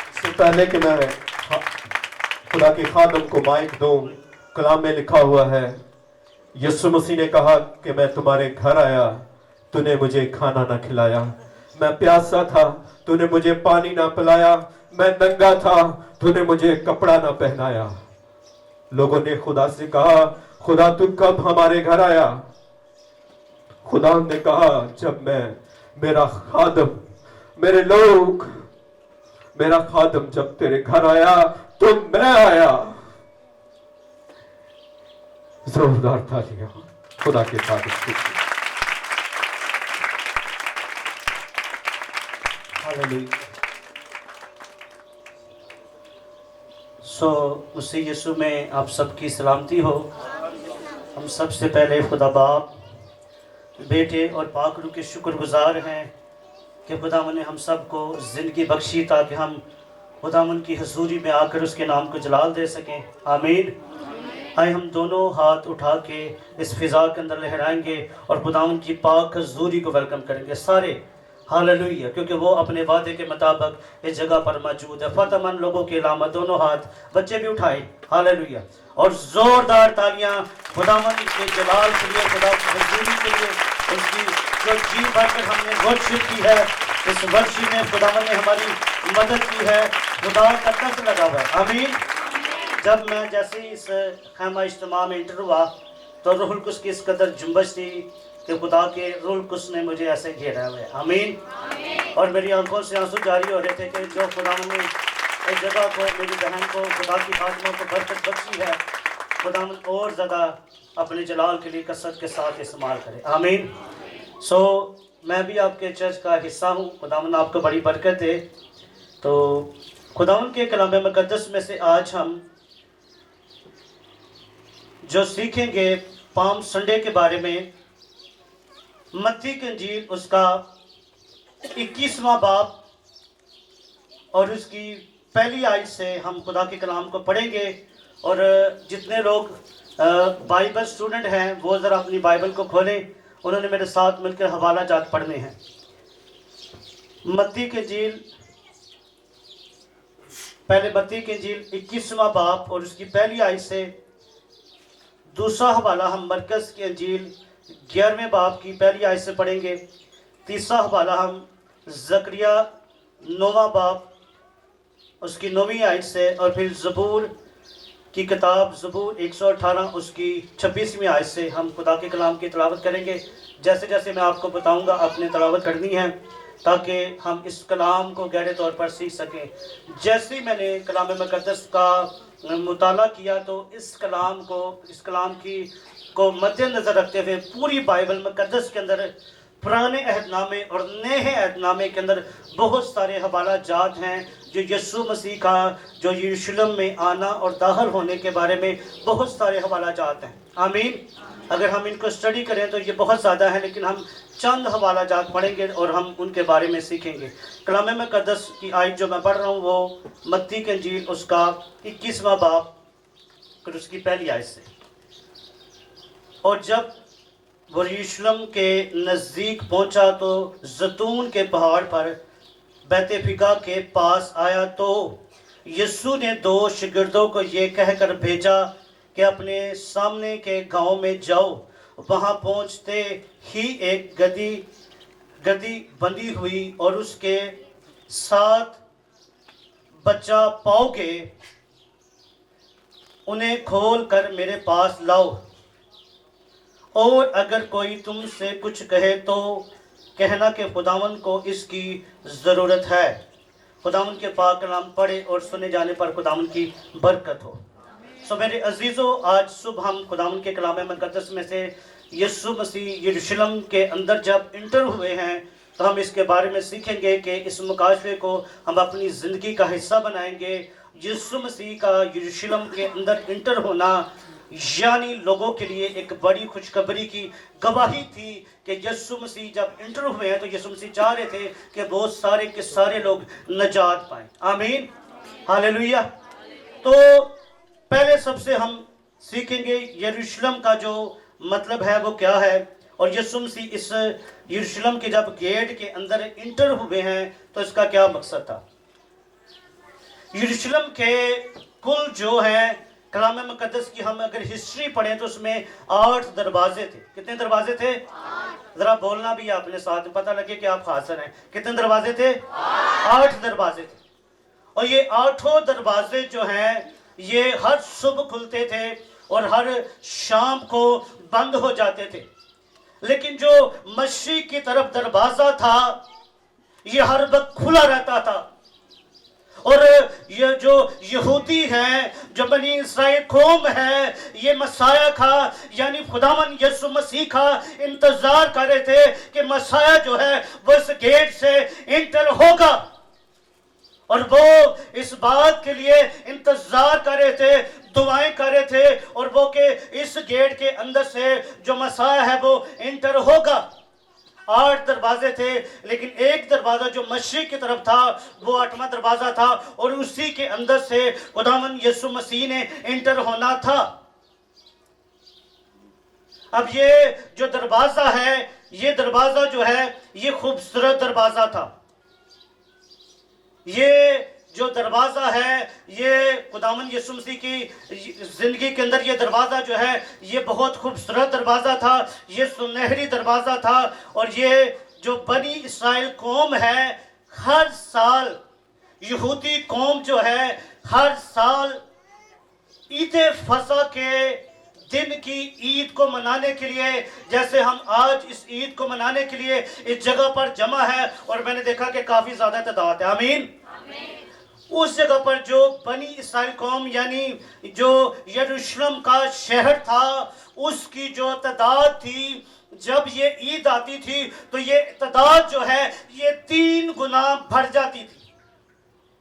इससे पहले कि मैं खुदा के खादम को माइक दूं, कलाम में लिखा हुआ है, यीशु मसीह ने कहा कि मैं तुम्हारे घर आया, तूने मुझे खाना ना खिलाया, मैं प्यासा था, तूने मुझे पानी ना पिलाया, मैं नंगा था, तूने मुझे कपड़ा ना पहनाया। लोगों ने खुदा से कहा, खुदा तू कब हमारे घर आया? खुदा ने कहा, जब मेरा खादम, मेरे लोग, मेरा खादम जब तेरे घर आया तो मैं आया। जोरदार तालियां खुदा के खादम के लिए। हालेलुया। उसी यीशु में आप सबकी सलामती हो। हम सबसे पहले खुदा बाप, बेटे और पाक रूह के शुक्रगुजार हैं कि खुदावन ने हम सबको ज़िंदगी बख्शी ताकि हम खुदावन की हजूरी में आकर उसके नाम को जलाल दे सकें। आमीन। आए हम दोनों हाथ उठा के इस फिज़ा के अंदर लहराएंगे और खुदावन की पाक हजूरी को वेलकम करेंगे सारे। हालेलुया। क्योंकि वो अपने वादे के मुताबिक इस जगह पर मौजूद है। फतमन लोगों के अलावा दोनों हाथ बच्चे भी उठाए। हालेलुया। और ज़ोरदार तालियां खुदावन के जलाल के लिए, खुदा की हजूरी के लिए, उसकी जो जी भरकर हमने वर्शिप की है, इस वर्शिप में खुदावन ने हमारी मदद की है। खुदा का दस्त लगा हुआ है। आमीन। जब मैं जैसे इस खैमा इज्तिमा में इंटर हुआ तो रूहुल कुद्स की इस कदर जुम्बश थी कि खुदा के रूहुल कुद्स ने मुझे ऐसे घेरा हुआ है। आमीन। और मेरी आंखों से आंसू जारी हो रहे थे कि जो खुदा ने इस जगह को, मेरी बहन को, खुदा की खादमों को बरकत बख्शी है, खुदा और ज़्यादा अपने जलाल के लिए कसरत के साथ इस्तेमाल करे। आमीन। मैं भी आपके चर्च का हिस्सा हूँ। खुदावन आपको बड़ी बरकत दे। तो खुदावन के कलाम मुक़द्दस में से आज हम जो सीखेंगे पाम संडे के बारे में, मत्ती की इंजील उसका 21वां बाब और उसकी पहली आयत से हम खुदा के कलाम को पढ़ेंगे। और जितने लोग बाइबल स्टूडेंट हैं वो ज़रा अपनी बाइबल को खोलें, उन्होंने मेरे साथ मिलकर हवाला जात पढ़ने हैं। मत्ती की इंजील, पहले मत्ती की इंजील 21वां बाब और उसकी पहली आयत से, दूसरा हवाला हम मरकज़ की इंजील 11वें बाब की पहली आयत से पढ़ेंगे। तीसरा हवाला हम ज़करिया 9वां बाब उसकी 9वीं आयत से, और फिर ज़बूर की किताब ज़बूर 118 उसकी 26वीं आयत से हम खुदा के कलाम की तिलावत करेंगे। जैसे जैसे मैं आपको बताऊंगा आपने तिलावत करनी है ताकि हम इस कलाम को गहरे तौर पर सीख सकें। जैसे ही मैंने कलाम मुक़द्दस का मुताला किया तो इस कलाम को मद्देनज़र रखते हुए पूरी बाइबल मुक़द्दस के अंदर पुराने अहदनामे और नए अहदनामे के अंदर बहुत सारे हवाला जात हैं जो यीशु मसीह का जो यरूशलेम में आना और दाखिल होने के बारे में बहुत सारे हवाला जात हैं। आमीन। अगर हम इनको स्टडी करें तो ये बहुत ज़्यादा है, लेकिन हम चंद हवाला जात पढ़ेंगे और हम उनके बारे में सीखेंगे। कलाम मुक़द्दस की आयत जो मैं पढ़ रहा हूँ वो मत्ती की इंजील उसका 21वां बाब और उसकी पहली आयत से। और जब वो यरूशलेम के नज़दीक पहुंचा तो जैतून के पहाड़ पर बैतफिगा के पास आया तो यीशु ने 2 शागिर्दों को ये कहकर भेजा कि अपने सामने के गांव में जाओ। वहां पहुंचते ही एक गधी बंधी हुई और उसके साथ बच्चा पाओगे, उन्हें खोल कर मेरे पास लाओ। और अगर कोई तुमसे कुछ कहे तो कहना कि खुदावन को इसकी ज़रूरत है। खुदावन के पाक कलाम पढ़े और सुने जाने पर खुदावन की बरकत हो। सो मेरे अजीज़ों, आज सुबह हम खुदावन के कलाम मुक़द्दस में से यीशु मसीह यरूशलेम के अंदर जब इंटर हुए हैं तो हम इसके बारे में सीखेंगे कि इस मुकाशफे को हम अपनी ज़िंदगी का हिस्सा बनाएंगे। यीशु मसीह का यरूशलेम के अंदर इंटर होना यानी लोगों के लिए एक बड़ी खुशखबरी की गवाही थी कि यीशु मसीह जब इंटर हुए हैं तो यीशु मसीह चाह रहे थे कि बहुत सारे के सारे लोग नजात पाएं। आमीन, हालेलुया। तो पहले सबसे हम सीखेंगे यरूशलेम का जो मतलब है वो क्या है, और यीशु मसीह इस यरूशलेम के जब गेट के अंदर इंटर हुए हैं तो इसका क्या मकसद था। यरूशलेम के कुल जो है कलाम मुक़द्दस की हम अगर हिस्ट्री पढ़ें तो उसमें 8 दरवाजे थे। कितने दरवाजे थे? जरा बोलना भी आपने साथ, पता लगे कि आप हाजिर हैं। कितने दरवाजे थे? 8 दरवाजे थे। और ये 8 दरवाजे जो हैं ये हर सुबह खुलते थे और हर शाम को बंद हो जाते थे। लेकिन जो मशरिक़ की तरफ दरवाजा था ये हर वक्त खुला रहता था। और ये जो यहूदी हैं, जो बनी इस्राएल कौम है, ये मसाया का यानी खुदावन यीशु मसीह का इंतजार कर रहे थे कि मसाया जो है वो इस गेट से इंटर होगा। और वो इस बात के लिए इंतजार कर रहे थे, दुआएं कर रहे थे, और वो कि इस गेट के अंदर से जो मसाया है वो इंटर होगा। 8 दरवाजे थे, लेकिन एक दरवाजा जो मशरिक़ की तरफ था वो 8वां दरवाजा था, और उसी के अंदर से खुदावन यीशु मसीह ने इंटर होना था। अब ये जो दरवाजा है, ये दरवाजा जो है ये खूबसूरत दरवाजा था। ये जो दरवाजा है ये खुदावन यीशु मसीह की जिंदगी के अंदर ये दरवाजा जो है ये बहुत खूबसूरत दरवाजा था, ये सुनहरी दरवाजा था। और ये जो बनी इस्राएल कौम है, हर साल यहूदी कौम जो है हर साल ईद फसह के दिन की ईद को मनाने के लिए, जैसे हम आज इस ईद को मनाने के लिए इस जगह पर जमा है, और मैंने देखा कि काफी ज्यादा तादाद है। आमीन। उस जगह पर जो बनी इस्राएल कौम यानी जो यरूशलेम का शहर था उसकी जो तादाद थी, जब ये ईद आती थी तो ये तादाद जो है ये 3 गुना बढ़ जाती थी।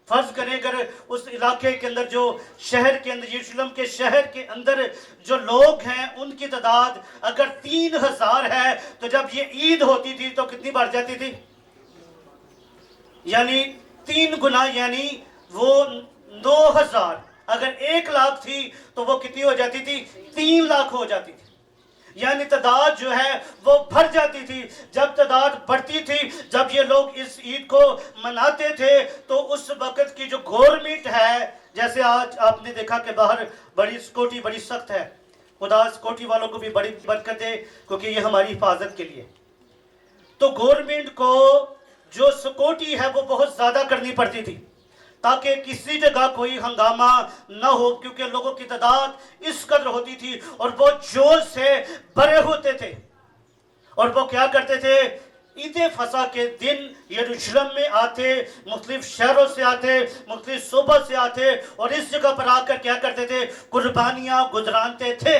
फर्ज करें अगर उस इलाके के अंदर जो शहर के अंदर यरूशलेम के शहर के अंदर जो लोग हैं उनकी तादाद अगर 3000 है तो जब ये ईद होती थी तो कितनी बढ़ जाती थी? यानी 3 गुना, यानी वो 9000 अगर 1 लाख थी तो वो कितनी हो जाती थी? 3 लाख हो जाती थी। यानी तादाद जो है वो बढ़ जाती थी। जब तादाद बढ़ती थी, जब ये लोग इस ईद को मनाते थे तो उस वक्त की जो गवर्नमेंट है, जैसे आज आपने देखा कि बाहर बड़ी सिक्योरिटी बड़ी सख्त है, खुदा सिक्योरिटी वालों को भी बड़ी बरकत दे क्योंकि ये हमारी हिफाजत के लिए। तो गवर्नमेंट को जो सिक्योरिटी है वो बहुत ज़्यादा करनी पड़ती थी ताकि किसी जगह कोई हंगामा न हो, क्योंकि लोगों की तादाद इस कदर होती थी और वो जोश से भरे होते थे। और वो क्या करते थे? ईद फसह के दिन यरूशलेम में आते, मुख्तलिफ शहरों से आते, मुख्तलिफ सूबों से आते, और इस जगह पर आकर क्या करते थे? कुर्बानियाँ गुजरानते थे।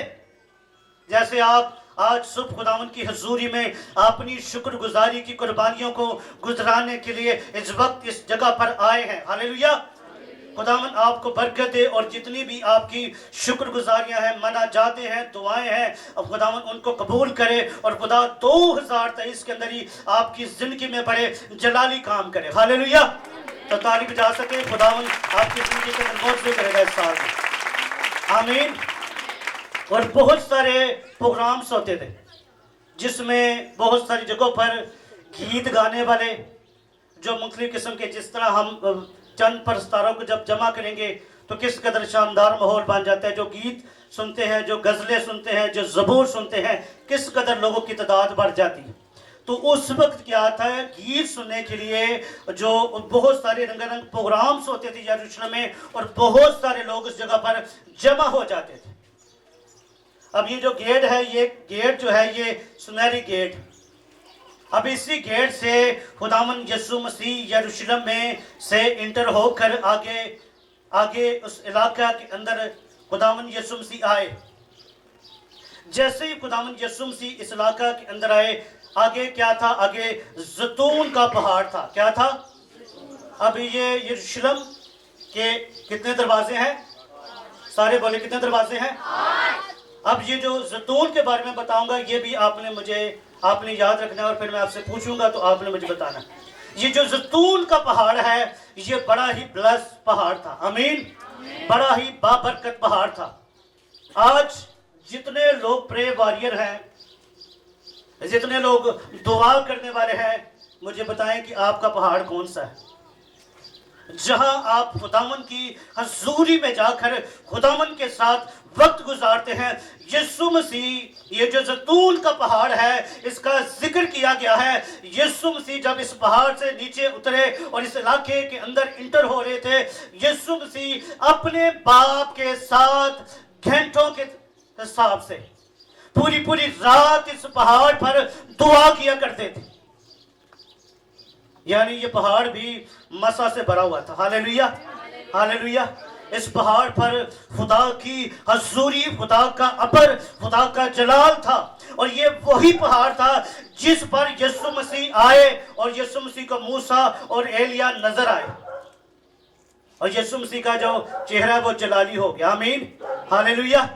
जैसे आप आज सुबह खुदावन की हजूरी में अपनी शुक्रगुजारी की कुर्बानियों को गुजराने के लिए इस वक्त इस जगह पर आए हैं। हालेलुया। खुदावन आपको बरकत दे, और जितनी भी आपकी शुक्रगुजारियां हैं, मना जाते हैं, दुआएं हैं, अब खुदावन उनको कबूल करे और खुदा 2023 के अंदर ही आपकी जिंदगी में बड़े जलाली काम करे। हालेलुया। तो ताली बजा सके, खुदावन आपकी जिंदगी के अंदर मौजूद करेगा इस साल में। आमीन। और बहुत सारे प्रोग्राम्स होते थे जिसमें बहुत सारी जगहों पर गीत गाने वाले जो मुख्तलिफ किस्म के, जिस तरह हम चंद प्रस्तारों को जब जमा करेंगे तो किस कदर शानदार माहौल बन जाता है। जो गीत सुनते हैं, जो गज़लें सुनते हैं, जो ज़बूर सुनते हैं, किस कदर लोगों की तादाद बढ़ जाती है। तो उस वक्त क्या था, गीत सुनने के लिए जो बहुत सारे रंगारंग प्रोग्राम्स होते थे यरूशलेम में, और बहुत सारे लोग उस जगह पर जमा हो जाते थे। अब ये जो गेट है, ये गेट जो है ये सुनहरी गेट, अब इसी गेट से खुदावन यीशु मसीह यरूशलेम में से इंटर होकर आगे उस इलाका के अंदर खुदावन यीशु मसीह आए। जैसे ही खुदावन यीशु मसीह इस इलाका के अंदर आए, आगे क्या था, आगे जैतून का पहाड़ था। क्या था? अब ये यरूशलेम के कितने दरवाजे हैं? सारे बोले कितने दरवाजे हैं? अब ये जो जैतून के बारे में बताऊंगा, ये भी आपने याद रखना है, और फिर मैं आपसे पूछूंगा तो आपने मुझे बताना। ये जो जैतून का पहाड़ है, ये बड़ा ही ब्लस पहाड़ था। आमीन। बड़ा ही बाबरकत पहाड़ था। आज जितने लोग प्रे वॉरियर हैं, जितने लोग दुआ करने वाले हैं, मुझे बताएं कि आपका पहाड़ कौन सा है, जहां आप खुदावन की हजूरी में जाकर खुदावन के साथ वक्त गुजारते हैं। यीशु मसीह, ये जो जैतून का पहाड़ है, इसका जिक्र किया गया है। यीशु मसीह जब इस पहाड़ से नीचे उतरे और इस इलाके के अंदर इंटर हो रहे थे, यीशु मसीह अपने बाप के साथ घंटों के हिसाब से पूरी रात इस पहाड़ पर दुआ किया करते थे। यानी ये पहाड़ भी मसा से भरा हुआ था। Hallelujah, hallelujah. इस पहाड़ पर खुदा की हजूरी, खुदा का अबर, खुदा का जलाल था। और ये वही पहाड़ था जिस पर यीशु मसीह आए और यीशु मसीह को मूसा और एलिया नजर आए, और यीशु मसीह का जो चेहरा वो जलाली हो गया। आमीन, हालेलुया।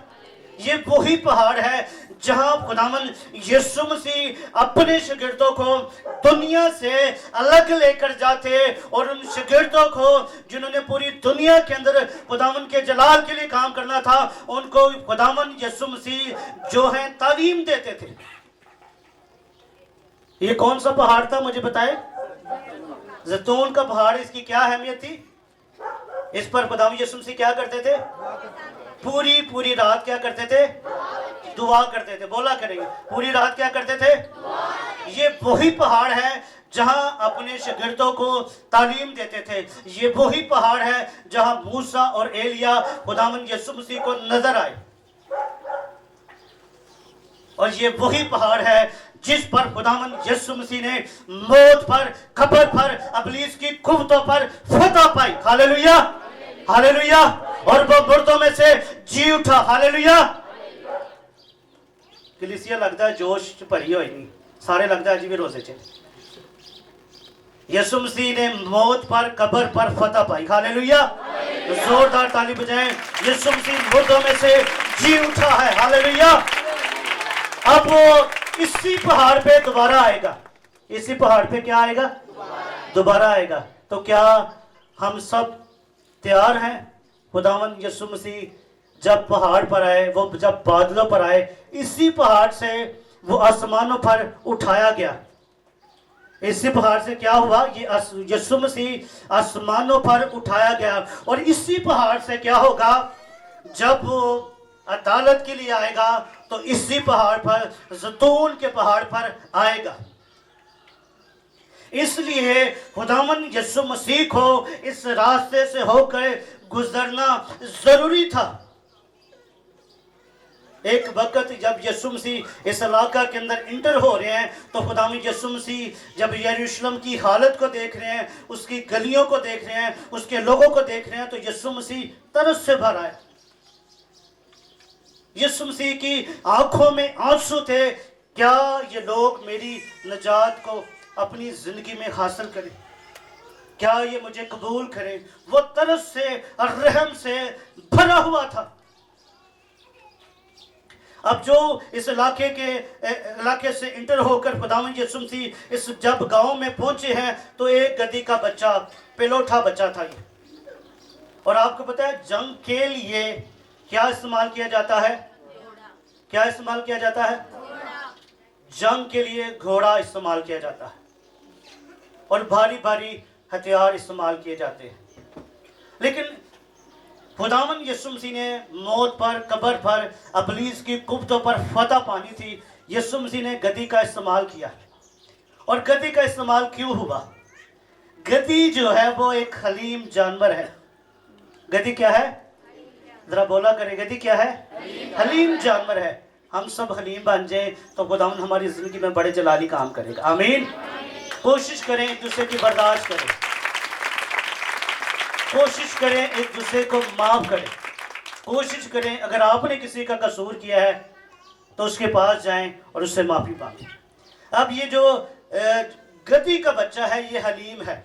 ये वही पहाड़ है जहां खुदावन यीशु मसीह अपने शागिर्दों को दुनिया से अलग लेकर जाते, और उन शागिर्दों को जिन्होंने पूरी दुनिया के अंदर खुदावन के जलाल के लिए काम करना था, उनको खुदावन यीशु मसीह जो है तालीम देते थे। ये कौन सा पहाड़ था मुझे बताए? जैतून का पहाड़। इसकी क्या अहमियत थी? इस पर खुदावन यीशु मसीह क्या करते थे? पूरी रात क्या करते थे? दुआ करते थे। बोला करेंगे, पूरी रात क्या करते थे? ये वही पहाड़ है जहां अपने शागिर्दों को तालीम देते थे। ये वही पहाड़ है जहां मूसा और एलिया खुदावन यीशु मसीह को नजर आए। और ये वही पहाड़ है जिस पर खुदावन यीशु मसीह ने मौत पर, कब्र पर, इब्लीस की कुव्वतों पर फतह पाई। Hallelujah, hallelujah. और वो मुर्दों में से जी उठा। हालेलुया। कलीसिया लगता है जोश भरी हुई नहीं, सारे लगता है जी भी रोजे च। यीशु मसीह ने मौत पर, कब्र पर फतह पाई। हालेलुया। जोरदार ताली बजाएं। यीशु मसीह मुर्दों में से जी उठा है। हालेलुया। अब वो इसी पहाड़ पे दोबारा आएगा। इसी पहाड़ पे क्या आएगा? दोबारा आएगा। तो क्या हम सब तैयार हैं? खुदावन यीशु मसीह जब पहाड़ पर आए, वो जब बादलों पर आए, इसी पहाड़ से वो आसमानों पर उठाया गया। इसी पहाड़ से क्या हुआ? ये यीशु मसीह आसमानों पर उठाया गया। और इसी पहाड़ से क्या होगा? जब वो अदालत के लिए आएगा तो इसी पहाड़ पर, जैतून के पहाड़ पर आएगा। इसलिए खुदावन यीशु मसीह को इस रास्ते से होकर गुजरना जरूरी था। एक वक्त जब यीशु मसीह इस इलाका के अंदर इंटर हो रहे हैं, तो खुदावन यीशु मसीह जब यरूशलेम की हालत को देख रहे हैं, उसकी गलियों को देख रहे हैं, उसके लोगों को देख रहे हैं, तो यीशु मसीह तरस से भरा है। यीशु मसीह की आंखों में आंसू थे। क्या ये लोग मेरी नजात को अपनी जिंदगी में हासिल करें? क्या ये मुझे कबूल करें? वो तरस से और रहम से भरा हुआ था। अब जो इस इलाके से इंटर होकर खुदावन यीशु मसीह इस जब गांव में पहुंचे हैं, तो एक गधी का बच्चा, पिलोठा बच्चा था ये। और आपको पता है जंग के लिए क्या इस्तेमाल किया जाता है? क्या इस्तेमाल किया जाता है? जंग के लिए घोड़ा इस्तेमाल किया जाता है और भारी भारी हथियार इस्तेमाल किए जाते हैं। लेकिन खुदावन यीशु मसीह ने मौत पर, कब्र पर, इब्लीस की कुब्तों पर फतह पानी थी। यीशु मसीह ने गद्दी का इस्तेमाल किया। और गद्दी का इस्तेमाल क्यों हुआ? गद्दी जो है वो एक हलीम जानवर है। गद्दी क्या है? जरा बोला करें, गद्दी क्या है? हलीम जानवर है। हम सब हलीम बन जाए तो खुदावन हमारी जिंदगी में बड़े जलाली काम करेगा। आमीन। कोशिश करें एक दूसरे की बर्दाश्त करें, कोशिश करें एक दूसरे को माफ करें, कोशिश करें अगर आपने किसी का कसूर किया है तो उसके पास जाएं और उससे माफी मांगें। अब ये जो गद्दी का बच्चा है ये हलीम है,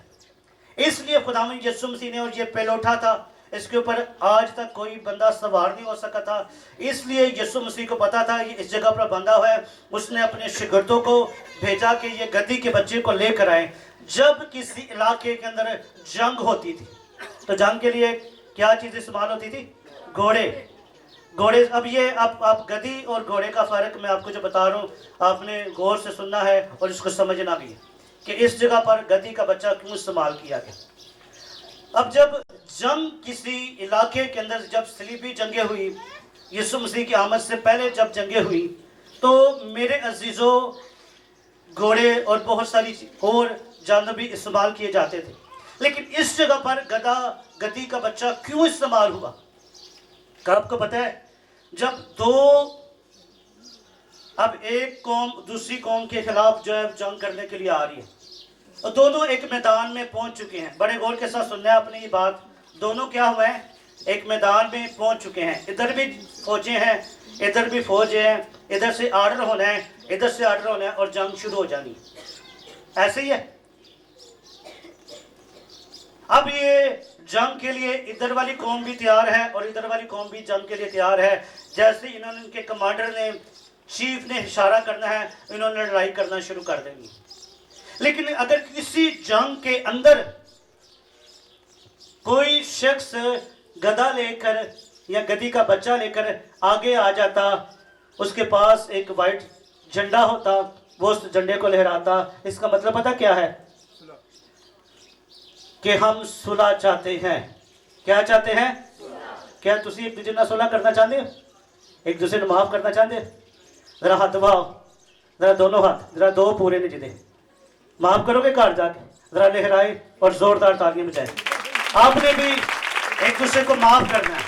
इसलिए खुदावंद यीशु मसीह ने, और ये पेलोठा था, इसके ऊपर आज तक कोई बंदा सवार नहीं हो सका था। इसलिए यीशु मसीह को पता था ये इस जगह पर बंधा हुआ है। उसने अपने शिगिर्दों को भेजा कि ये गद्दी के बच्चे को लेकर आए। जब किसी इलाके के अंदर जंग होती थी तो जंग के लिए क्या चीज़ इस्तेमाल होती थी? घोड़े। अब ये आप गद्दी और घोड़े का फ़र्क मैं आपको जो बता रहा हूँ आपने गौर से सुनना है और इसको समझना भी है कि इस जगह पर गद्दी का बच्चा क्यों इस्तेमाल किया गया। अब जब जंग किसी इलाके के अंदर, जब सलीबी जंगें हुई, यीशु मसीह की आमद से पहले जब जंगें हुई, तो मेरे अजीज़ों घोड़े और बहुत सारी और जानवर भी इस्तेमाल किए जाते थे। लेकिन इस जगह पर गद्दी का बच्चा क्यों इस्तेमाल हुआ? क्या आपको पता है? अब एक कौम दूसरी कौम के खिलाफ जो है जंग करने के लिए आ रही है और दोनों एक मैदान में पहुंच चुके हैं। बड़े गौर के साथ सुनना है आपने ये बात। दोनों क्या हुए हैं? एक मैदान में पहुंच चुके हैं। इधर भी फौजें हैं, इधर भी फौजें हैं, इधर से आर्डर होना है, इधर से आर्डर होना है और जंग शुरू हो जानी है। ऐसे ही है। अब ये जंग के लिए इधर वाली कौम भी तैयार है और इधर वाली कौम भी जंग के लिए तैयार है। जैसे इन्होंने, इनके कमांडर ने, चीफ ने इशारा करना है, इन्होंने लड़ाई करना शुरू कर देंगे। लेकिन अगर किसी जंग के अंदर कोई शख्स गदा लेकर या गद्दी का बच्चा लेकर आगे आ जाता, उसके पास एक वाइट झंडा होता, वो उस झंडे को लहराता, इसका मतलब पता क्या है? कि हम सुलह चाहते हैं। क्या चाहते हैं? क्या तुसी एक दूसरे सुलह करना चाहते हो? एक दूसरे को माफ करना चाहते हो? जरा हाथ दबाओ, जरा दोनों हाथ, जरा दो पूरे नहीं जिदे माफ करोगे घर जाके, जरा लहराए और जोरदार तालियां बजाए। आपने भी एक दूसरे को माफ करना है।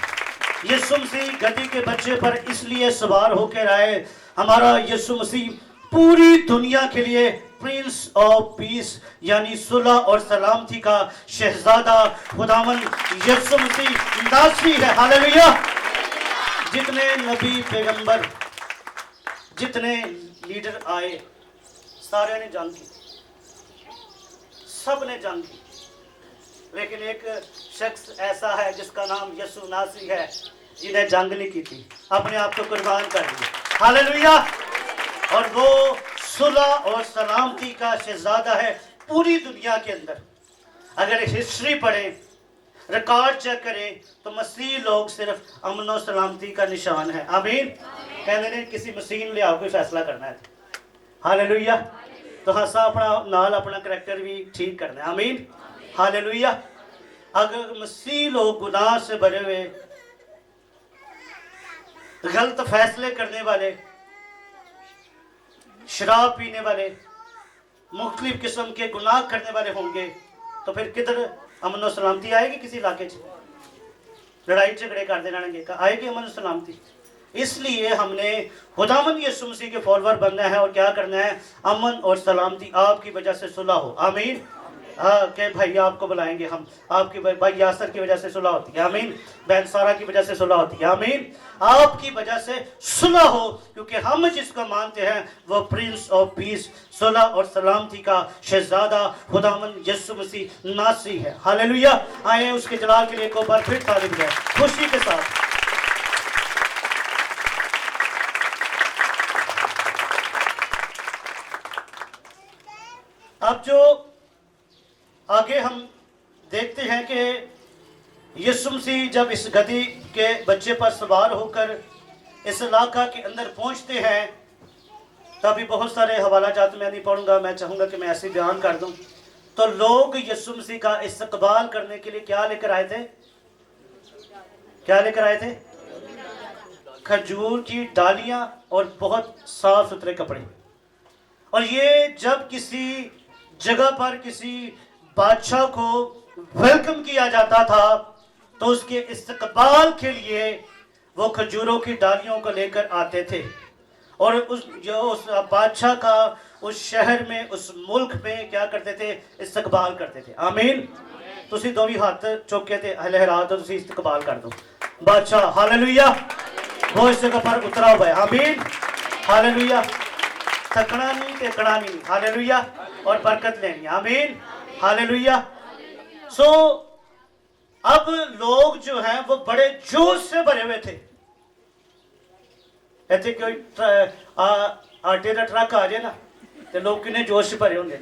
यीशु मसीह गद्दी के बच्चे पर इसलिए सवार होकर आए। हमारा यीशु मसीह पूरी दुनिया के लिए प्रिंस ऑफ पीस यानी सुलह और सलामती का शहजादा खुदावंद यीशु मसीह नासरी है। हालेलुया। जितने नबी, पैगंबर, जितने लीडर आए, सारे ने जंग की, सब ने जंग की। लेकिन एक शख्स ऐसा है जिसका नाम यीशु नासरी है, जिन्हें जंग नहीं की थी, अपने आप को कुर्बान कर दिया। हालेलुया। और वो सुलह और सलामती का शहजादा है पूरी दुनिया के अंदर। अगर हिस्ट्री पढ़ें, रिकॉर्ड चेक करें तो मसीह लोग सिर्फ अमन और सलामती का निशान है। आमीन। कहते हैं किसी मसीह ने लिया कोई फैसला करना है। हालेलुया। तो हसा अपना नाल अपना करैक्टर भी ठीक करना है। आमीन। हालेलुया। अगर मसीह लोग गुनाह से भरे हुए, गलत फैसले करने वाले, शराब पीने वाले, मुख्तलिफ किस्म के गुनाह करने वाले होंगे तो फिर किधर अमन और सलामती आएगी? किसी इलाके च लड़ाई झगड़े करते रहेंगे, आएगी अमन और सलामती? इसलिए हमने खुदावंद यीशु मसीह के फॉलोअर बनना है और क्या करना है? अमन और सलामती आपकी वजह से सुलह हो। आमीन। हाँ, के भाई आपको बुलाएंगे हम, आपके भाई यासर की वजह से सुलह होती है। आमीन। बहन सारा की वजह से सुलह होती है। आमीन। आपकी वजह से सुलह हो, क्योंकि हम जिसको मानते हैं वो प्रिंस ऑफ पीस, सुलह और सलामती का शहजादा खुदावंद यीशु मसीह नासरी है। हालेलुया। आए उसके जलाल के लिए एक बार फिर ताली बजाएं खुशी के साथ। अब जो आगे हम देखते हैं कि यीशु मसीह जब इस गद्दी के बच्चे पर सवार होकर इस इलाका के अंदर पहुंचते हैं तो अभी बहुत सारे हवाला जात मैं नहीं पढ़ूंगा, मैं चाहूँगा कि मैं ऐसे ही बयान कर दूं। तो लोग यीशु मसीह का इस्तकबाल करने के लिए क्या लेकर आए थे? क्या लेकर आए थे? खजूर की डालियां और बहुत साफ सुथरे कपड़े। और ये जब किसी जगह पर किसी बादशाह को वेलकम किया जाता था तो उसके इस्तकबाल के लिए वो खजूरों की डालियों को लेकर आते थे और उस बादशाह का उस शहर में, उस मुल्क में क्या करते थे? इस्तकबाल करते थे। आमीन। तुसी दोवी हाथ चौके ते लहरा दो, तुसी इस्तकबाल कर दो बादशाह। हालेलुया। वो इस जगह पर उतरा हुआ है। आमीन। हालेलुया। थकना नहीं, टेकना नहीं। हालेलुया। और बरकत लेनी। आमीन। हालेलुया। सो अब लोग जो हैं वो बड़े जोश से भरे हुए थे। ऐसे कोई आटे का ट्रक आ जाए ना तो लोग कितने जोश से भरे होंगे।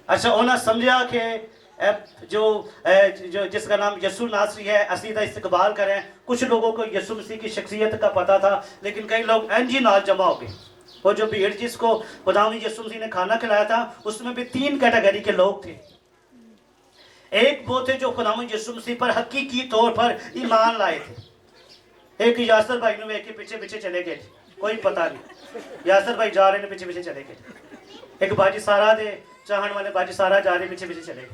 अच्छा, उन्हें समझा कि जो जिसका नाम यीशु नासरी है, असी का इस्तकबाल करें। कुछ लोगों को यीशु मसीह की शख्सियत का पता था, लेकिन कई लोग एनजी नाल जमा हो गए। वो जो भीड़ जिसको खुदावंद यीशु मसीह ने खाना खिलाया था, उसमें भी 3 कैटेगरी के लोग थे। एक वो थे जो खुदावंद यीशु मसीह पर हकीकी तौर पर ईमान लाए थे। एक यासर भाई ने वेख के पीछे पीछे चले गए, कोई पता नहीं यासर भाई जा रहे हैं, पीछे पीछे चले गए। एक बाजी सारा दे चाहन वाले बाजी सारा जा रहे, पीछे पीछे चले गए।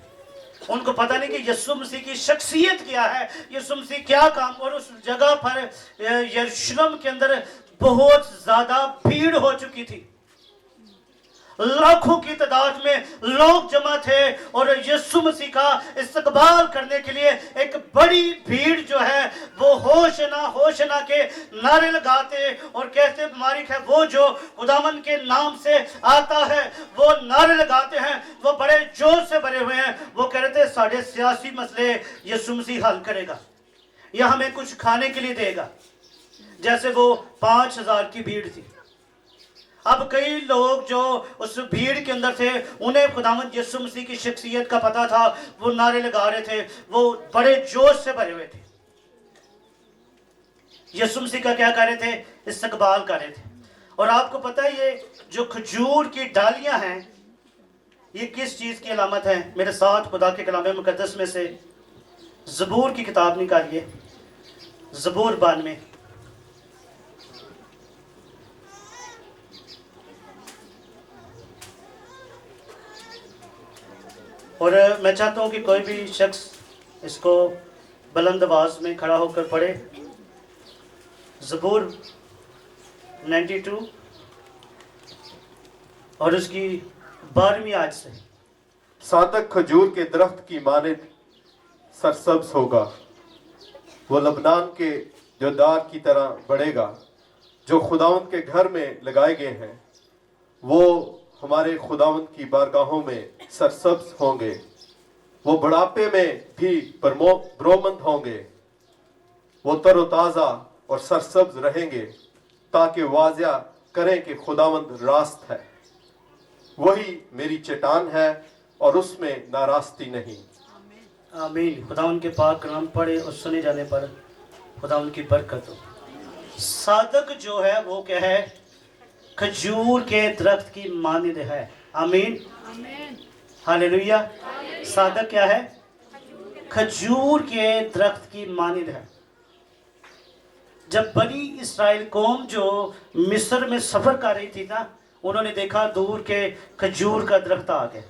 उनको पता नहीं कि यीशु मसीह की शख्सियत क्या है, यीशु मसीह क्या काम। और उस जगह पर यरूशलेम के अंदर बहुत ज्यादा भीड़ हो चुकी थी, लाखों की तादाद में लोग जमा थे और यीशु मसीह का इस्तकबाल करने के लिए एक बड़ी भीड़ जो है वो होशना के नारे लगाते और कहते मुबारक है वो जो खुदावन के नाम से आता है, वो नारे लगाते हैं। वो बड़े जोश से भरे हुए हैं। वो कह रहे थे साढ़े सियासी मसले यीशु मसीह हल करेगा या हमें कुछ खाने के लिए देगा। जैसे वो 5000 की भीड़ थी। अब कई लोग जो उस भीड़ के अंदर थे, उन्हें खुदावंद यीशु मसीह की शख्सियत का पता था। वो नारे लगा रहे थे, वो बड़े जोश से भरे हुए थे। यीशु मसीह का क्या कर रहे थे? इस्तकबाल कर रहे थे। और आपको पता है ये जो खजूर की डालियां हैं, ये किस चीज की अलामत है? मेरे साथ खुदा के कलाम मुकद्दस में से ज़बूर की किताब निकालिए, ज़बूर 92। और मैं चाहता हूँ कि कोई भी शख्स इसको बुलंद आवाज में खड़ा होकर पढ़े। ज़बूर 92 और उसकी 12वीं आयत से। सादक खजूर के दरख्त की मानिंद सरसब्ज होगा, वो लबनान के देवदार की तरह बढ़ेगा, जो खुदावंद के घर में लगाए गए हैं। वो हमारे खुदावंद की बारगाहों में सरसब्ज होंगे, वो बुढ़ापे में भी बरोमंद होंगे। वो तरोताज़ा और सरसब्ज रहेंगे ताकि वाजिया करें कि खुदावंद रास्त है। वही मेरी चट्टान है और उसमें नारास्ती नहीं। आमीन। खुदावंद के पाक कलाम पढ़े और सुने जाने पर खुदावंद की बरकत हो। सादक जो है वो क्या है? खजूर के दरख्त की मानिंद है। आमीन। हालेलुया। सादक क्या है? खजूर के दरख्त की मानिंद है। जब बनी इस्राएल कौम जो मिस्र में सफर कर रही थी ना, उन्होंने देखा दूर के खजूर का दरख्त आ गया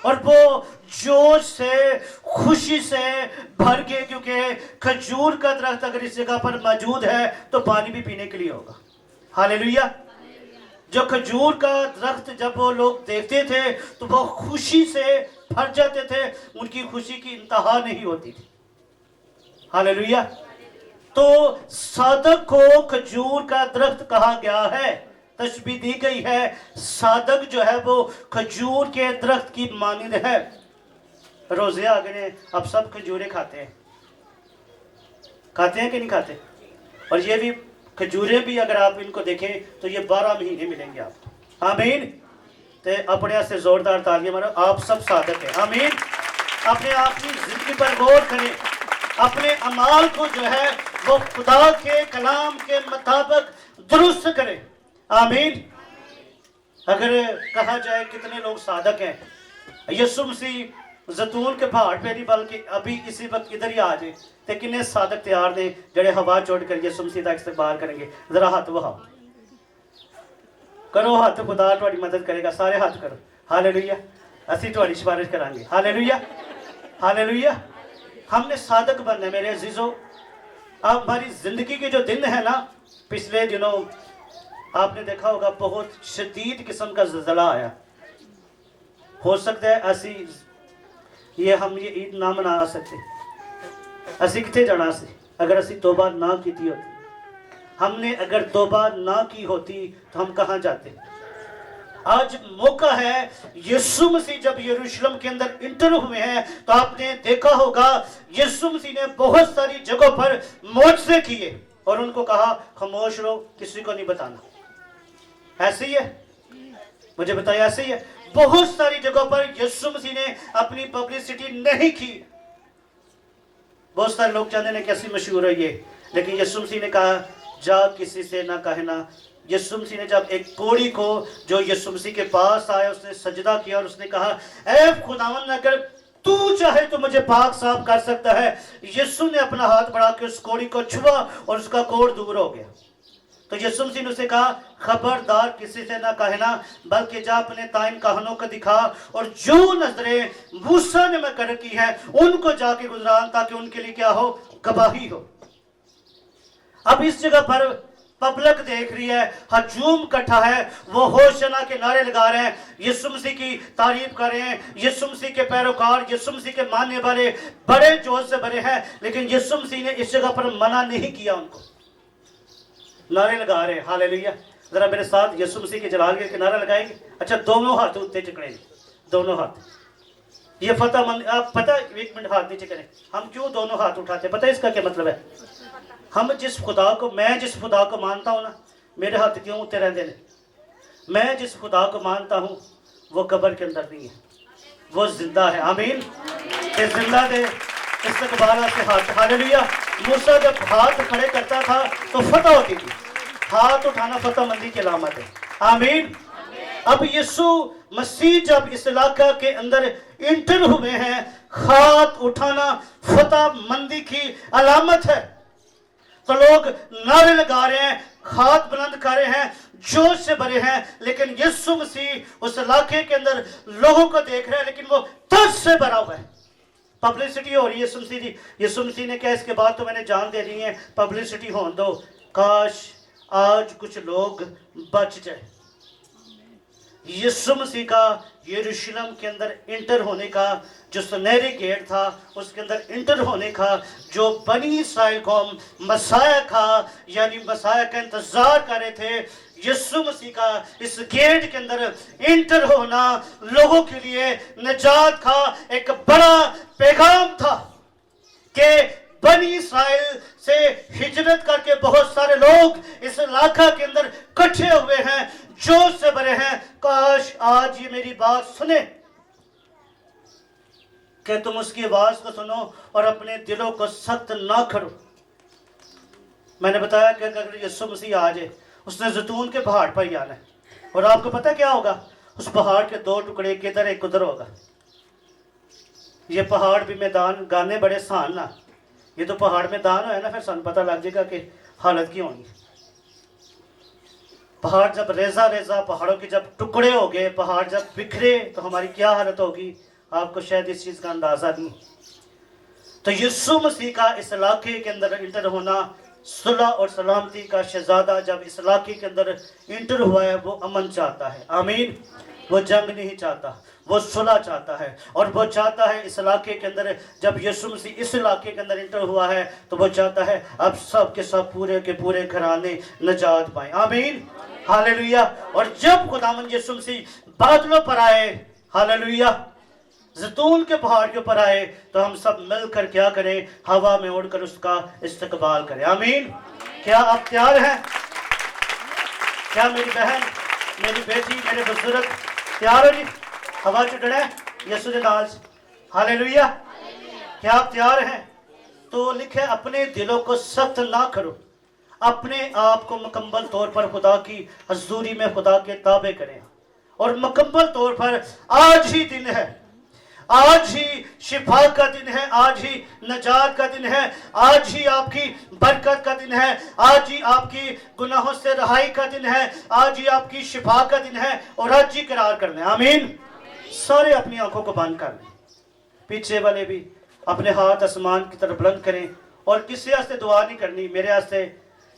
और वो जोश से, खुशी से भर गए, क्योंकि खजूर का दरख्त अगर इस जगह पर मौजूद है तो पानी भी पीने के लिए होगा। हालेलुया। जो खजूर का दरख्त जब वो लोग देखते थे तो वो खुशी से भर जाते थे, उनकी खुशी की इंतहा नहीं होती थी। हालेलुया। तो सादक को खजूर का दरख्त कहा गया है, तशबीह दी गई है। सादक जो है वो खजूर के दरख्त की मानिंद है। रोजे आ गए, अब सब खजूरें खाते हैं कि नहीं खाते? और ये भी खजूरें भी अगर आप इनको देखें तो ये 12 महीने मिलेंगे आपको। आमीन। तो अपने से जोरदार तालियां मारो। आप सब सादक हैं। आमीन। अपने आप की जिंदगी पर गौर करें, अपने अमाल को जो है वो खुदा के कलाम के मुताबिक दुरुस्त करें। आमीन। अगर कहा जाए कितने लोग साधक हैं, यीशु मसीह जैतून के पहाड़ पे नहीं बल्कि अभी इसी वक्त इधर ही आ जाए तो किन्ने साधक तैयार ने जड़े हवा चोड़ कर यीशु मसीह का इस्तकबाल करेंगे। जरा हाथ वहाओ, करो हाथ, खुदा तुम्हारी मदद करेगा। सारे हाथ करो। हालेलुया। असी तुम्हारी सिफारिश करांगे। Hallelujah, hallelujah. हमने साधक बनना है मेरे अजीजों। अब हमारी जिंदगी के जो दिन है ना, पिछले दिनों आपने देखा होगा बहुत शदीद किस्म का ज़लज़ला आया। हो सकता है असी हम ये ईद ना मना सकते, असी कितने जाना से अगर असी तौबा ना की होती। हमने अगर तौबा ना की होती तो हम कहाँ जाते। आज मौका है। यीशु मसीह जब यरूशलेम के अंदर इंटर हुए हैं तो आपने देखा होगा यीशु मसीह ने बहुत सारी जगहों पर मोजज़े किए और उनको कहा खामोश रहो, किसी को नहीं बताना। ऐसे ही है, मुझे बताइए, ऐसे ही है। बहुत सारी जगहों पर यीशु मसीह ने अपनी पब्लिसिटी नहीं की। बहुत सारे लोग चाहते हैं कैसी मशहूर है ये, लेकिन यीशु मसीह ने कहा जा किसी से ना कहना। यीशु मसीह ने जब एक कोढ़ी को जो यीशु मसीह के पास आया उसने सजदा किया और उसने कहा ऐ खुदावंद अगर तू चाहे तो मुझे पाक साफ कर सकता है। यीशु ने अपना हाथ बढ़ा के उस कोढ़ी को छुआ और उसका कोढ़ दूर हो गया। तो यीशु मसीह ने उसे कहा खबरदार किसी से ना कहना, बल्कि जा अपने ताइन काहनों को दिखा और जो नजरें मूसा ने मुकर्रर की है उनको जाके गुजरान, ताकि उनके लिए क्या हो, गवाही हो। अब इस जगह पर पब्लिक देख रही है, हजूम इकट्ठा है, वो होशना के नारे लगा रहे हैं, यीशु मसीह की तारीफ कर रहे हैं। यीशु मसीह के पैरोकार, यीशु मसीह के मानने वाले बड़े जोश से भरे हैं। लेकिन यीशु मसीह ने इस जगह पर मना नहीं किया, उनको नारे लगा रहे हैं। हालेलुया। जरा मेरे साथ यीशु मसीह के जलाल के नारा लगाएंगे। अच्छा, दोनों हाथ ऊंचे चकड़ेंगे, दोनों हाथ। ये फतेह मंद, आप पता, एक मिनट हाथ नीचे करें। हम क्यों दोनों हाथ उठाते हैं, पता है इसका क्या मतलब है? हम जिस खुदा को, मैं जिस खुदा को मानता हूँ ना, मेरे हाथ क्यों ऊंचे रहते हैं? मैं जिस खुदा को मानता हूँ वो कब्र के अंदर नहीं है, वो जिंदा है। आमीन। ये जिंदा दे इस्तकबाल से हाथ। हालेलुया। मूसा जब हाथ खड़े करता था तो फतह होती थी। हाथ उठाना फतह मंदी की अलामत है। आमीन। अब यीशु मसीह जब इस इलाका के अंदर इंटर हुए हैं, हाथ उठाना फतह मंदी की अलामत है। तो लोग नारे लगा रहे हैं, हाथ बुलंद कर रहे हैं, जोश से भरे हैं। लेकिन यीशु मसीह उस इलाके के अंदर लोगों को देख रहे हैं, लेकिन वो तरस से भरा हुआ है। पब्लिसिटी हो रही है यीशु मसीह की। यीशु मसीह ने क्या इसके बाद तो मैंने जान दे दी है, पब्लिसिटी होने दो, काश आज कुछ लोग बच जाए। यीशु मसीह का यरूशलेम के अंदर इंटर होने का जो सुनहरी गेट था, उसके अंदर इंटर होने का जो बनी इस्राएल कौम मसाया का, यानी मसाया का इंतजार कर रहे थे, यीशु मसीह का इस गेट के अंदर इंटर होना लोगों के लिए निजात का एक बड़ा पैगाम था कि बनी इस्राएल से हिजरत करके बहुत सारे लोग इस इलाका के अंदर इकट्ठे हुए हैं, जोश से भरे हैं। काश आज ये मेरी बात सुने कि तुम उसकी आवाज को सुनो और अपने दिलों को सख्त ना करो। मैंने बताया कि अगर यीशु मसीह आ जाए, उसने जैतून के पहाड़ पर ही आना है। और आपको पता क्या होगा, उस पहाड़ के दो टुकड़े, किधर एक उधर होगा। ये पहाड़ भी मैदान, गाने बड़े सान ना, ये तो पहाड़ मैदान है ना, फिर सन पता लग जाएगा कि हालत की होगी। पहाड़ जब रेजा रेजा, पहाड़ों के जब टुकड़े हो गए, पहाड़ जब बिखरे तो हमारी क्या हालत होगी, आपको शायद इस चीज़ का अंदाज़ा नहीं। तो यीशु मसीह का इस इलाके के अंदर इंटर होना, सुलह और सलामती का शहजादा जब इस इलाके के अंदर इंटर हुआ है, वो अमन चाहता है। आमीन। वो जंग नहीं चाहता, वो सुलह चाहता है। और वो चाहता है इस इलाके के अंदर, जब यीशु मसीह इस इलाके के अंदर इंटर हुआ है तो वो चाहता है अब सब के सब पूरे के पूरे घराने निजात पाए। आमीन। हालेलुया। और जब खुदावंद यीशु मसीह बादलों पर आए, हालेलुया, जैतून के पहाड़ के ऊपर आए, तो हम सब मिलकर क्या करें, हवा में उड़कर उसका इस्तकबाल करें। आमीन। क्या आप तैयार हैं? क्या मेरी बहन, मेरी बेटी, मेरे बुजुर्ग तैयार हो जी? हवा चढ़े यीशु के नाल। हालेलुया। क्या आप तैयार हैं? तो लिखे अपने दिलों को सख्त ना करो, अपने आप को मुकम्मल तौर पर खुदा की हजूरी में खुदा के ताबे करें। और मुकम्मल तौर पर आज ही दिन है, आज ही शिफा का दिन है, आज ही नजात का दिन है, आज ही आपकी बरकत का दिन है, आज ही आपकी गुनाहों से रहाई का दिन है, आज ही आपकी शिफा का दिन है और आज ही करार कर लें। आमीन। सारे अपनी आंखों को बंद कर लें, पीछे वाले भी अपने हाथ आसमान की तरफ बुलंद करें और किसी से दुआ नहीं करनी, मेरे वास्ते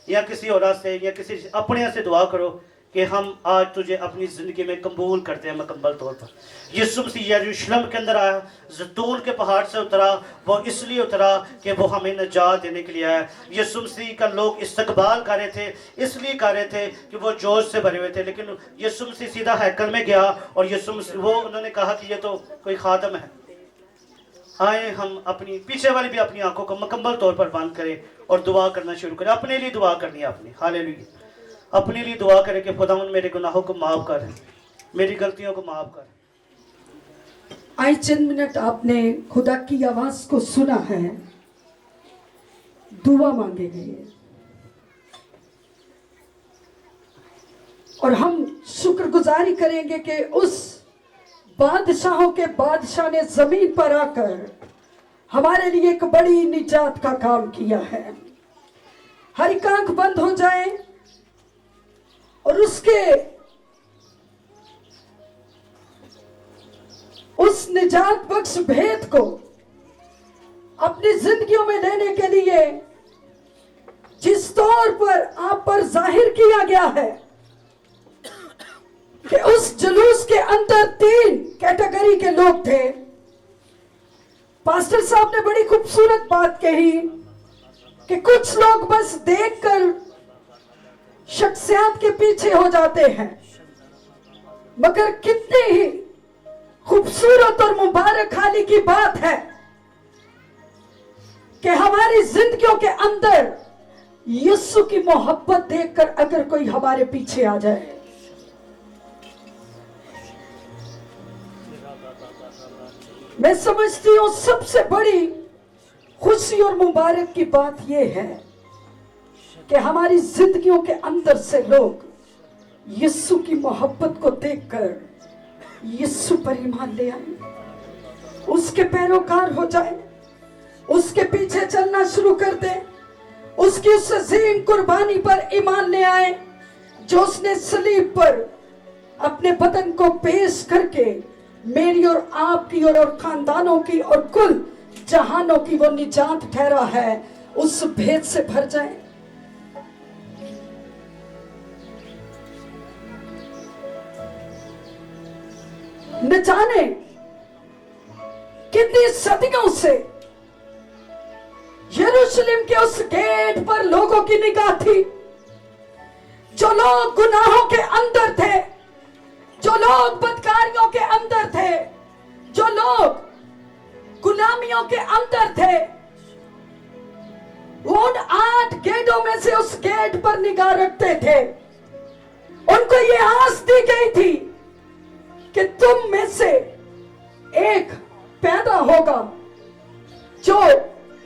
या किसी और से या किसी अपने से दुआ करो कि हम आज तुझे अपनी ज़िंदगी में कबूल करते हैं मुकम्मल तौर पर। यीशु मसीह यरूशलेम के अंदर आया, ज़ैतून के पहाड़ से उतरा, वो इसलिए उतरा कि वो हमें नजात देने के लिए आया। यीशु मसीह का लोग इस्तकबाल कर रहे थे, इसलिए कर रहे थे कि वो जोश से भरे हुए थे, लेकिन यीशु मसीह सीधा हैकल में गया और यीशु मसीह वो उन्होंने कहा कि ये तो कोई खादम है। आए हम अपनी पीछे वाली भी अपनी आंखों को मुकम्मल तौर पर बंद करें और दुआ करना शुरू करें। अपने लिए दुआ करनी है अपनी, हालेलुया। अपने लिए दुआ करें कि खुदावंद मेरे गुनाहों को माफ़ कर, मेरी गलतियों को माफ़ कर। आई चंद मिनट आपने खुदा की आवाज़ को सुना है, दुआ मांगे गए और हम शुक्रगुजारी करेंगे कि उस बादशाहों के बादशाह ने जमीन पर आकर हमारे लिए एक बड़ी निजात का काम किया है। हर एक आंख बंद हो जाए और उसके उस निजात बख्श भेद को अपनी जिंदगियों में लेने के लिए जिस तौर पर आप पर जाहिर किया गया है कि उस जुलूस के अंदर 3 कैटेगरी के लोग थे। पास्टर साहब ने बड़ी खूबसूरत बात कही कि कुछ लोग बस देखकर शख्सियत के पीछे हो जाते हैं, मगर कितनी ही खूबसूरत और मुबारक हाली की बात है कि हमारी जिंदगियों के अंदर यीशु की मोहब्बत देखकर अगर कोई हमारे पीछे आ जाए। मैं समझती हूं सबसे बड़ी खुशी और मुबारक की बात यह है कि हमारी जिंदगियों के अंदर से लोग यीशु की मोहब्बत को देखकर यीशु पर ईमान ले आए, उसके पैरोकार हो जाए, उसके पीछे चलना शुरू कर दे, उसकी उस अजीम कुर्बानी पर ईमान ले आए जो उसने सलीब पर अपने बदन को पेश करके मेरी और आपकी और खानदानों की और कुल जहानों की वो निजात ठहरा है, उस भेद से भर जाए। न जाने कितनी सदियों से यरूशलेम के उस गेट पर लोगों की निगाह थी, जो लोग गुनाहों के अंदर थे, जो लोग बदकारियों के अंदर थे, जो लोग गुलामियों के अंदर थे। उन 8 गेटों में से उस गेट पर निगाह रखते थे। उनको ये आस दी गई थी कि तुम में से एक पैदा होगा जो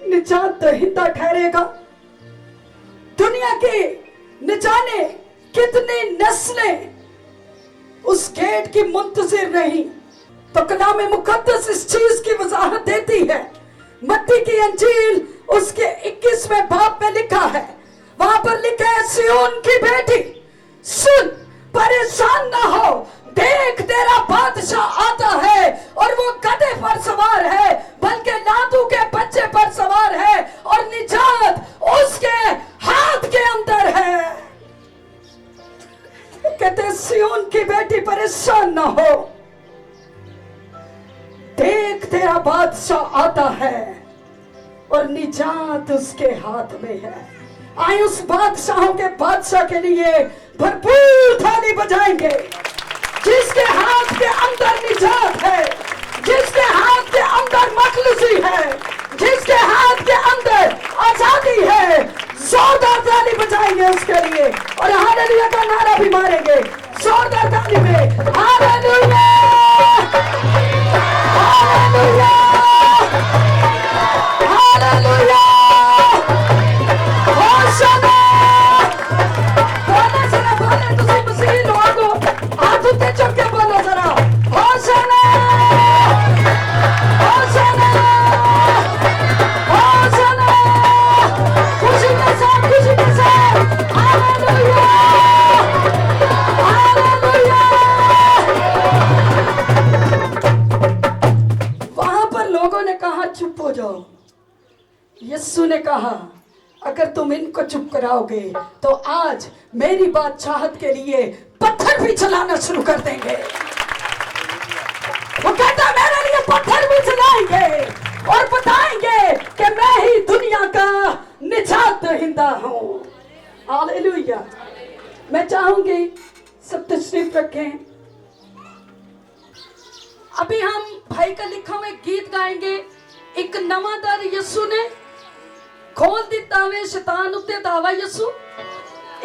निजात दहिंदा ठहरेगा। दुनिया की न जाने कितनी नस्लें उस गेट की मुंतजिर रही, तो कलाम मुकद्दस इस चीज की वजाहत देती है। मत्ती की अंजील उसके 21वें बाब में लिखा है, वहां पर लिखा है, सिय्योन की बेटी सुन, परेशान ना हो, देख तेरा बादशाह आता है और वो गधे पर सवार है, बल्कि लादू के बच्चे पर सवार है और निजात उसके हाथ के अंदर है। कहते सिय्योन की बेटी परेशान ना हो, देख तेरा बादशाह आता है और निजात उसके हाथ में है। आए उस बादशाहों के बादशाह के लिए भरपूर थाली बजाएंगे, जिसके हाथ के अंदर निजात है, जिसके हाथ के अंदर मखलूसी है, जिसके हाथ के अंदर आजादी है। जोरदार ताली बजाएंगे उसके लिए और हालेलुया का नारा भी मारेंगे जोरदार ताली में। Hallelujah, hallelujah, hallelujah, hosanna. बोले तुसी मसीह लोगो, हाथ उठे चुक के बोलो आज चुप हो जाओ। यीशु ने कहा अगर तुम इनको चुप कराओगे तो आज मेरी बादशाहत के लिए पत्थर भी चलाना शुरू कर देंगे। वो कहता मेरे लिए पत्थर भी चलाएंगे और बताएंगे कि मैं ही दुनिया का निजात दहिंदा हूं। हालेलुया। मैं चाहूंगी सब तशरीफ रखें। अभी हम भाई का लिखा हुआ गीत गाएंगे। एक नवा दर यीशु ने खोल दिता वे शैतान उत्ते दावा यीशु।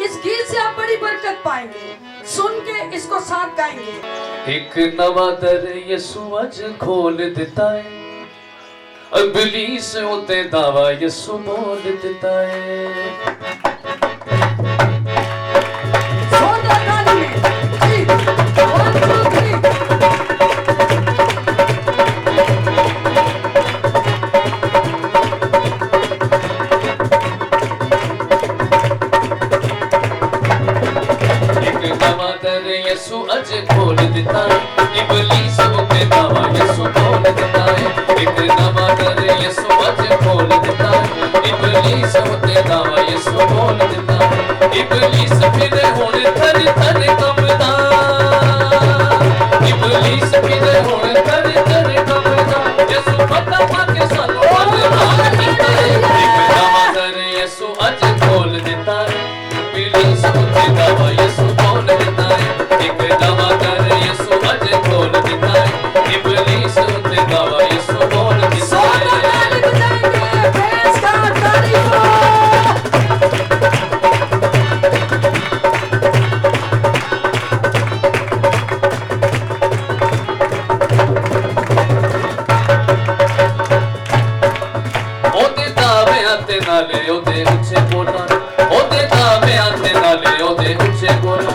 इस गीत से आप बड़ी बरकत पाएंगे। सुन के इसको साथ गाएंगे। एक नवा दर यीशु अज खोल दिता है, इब्लीस उत्ते दावा यीशु बोल दिता है। जोरदार ताली में जी 1 2 3। यीशु अज खोल दिता है, इब्लीस उत्ते दावा यीशु बोल दिता है। एक नवा दर यीशु अज खोल दिता है, इब्लीस उत्ते दावा यीशु बोल दिता है। इब्लीस फिर हुण थर थर कंबदा, इब्लीस फिर हुण थर थर कंबदा। यीशु फटा पाके सानू बदनाम कीता है। एक नवा दर यीशु अज खोल दिता है, इब्लीस उत्ते दावा यीशु बोल दिता है। एक नवा दर यीशु अज खोल दिता है, इब्लीस उत्ते दावा यीशु बोल दिता है। ओदे दावे आते नाले ओदे उच्चे बोला, ओदे दावे आते नाले ओदे उच्चे बोला।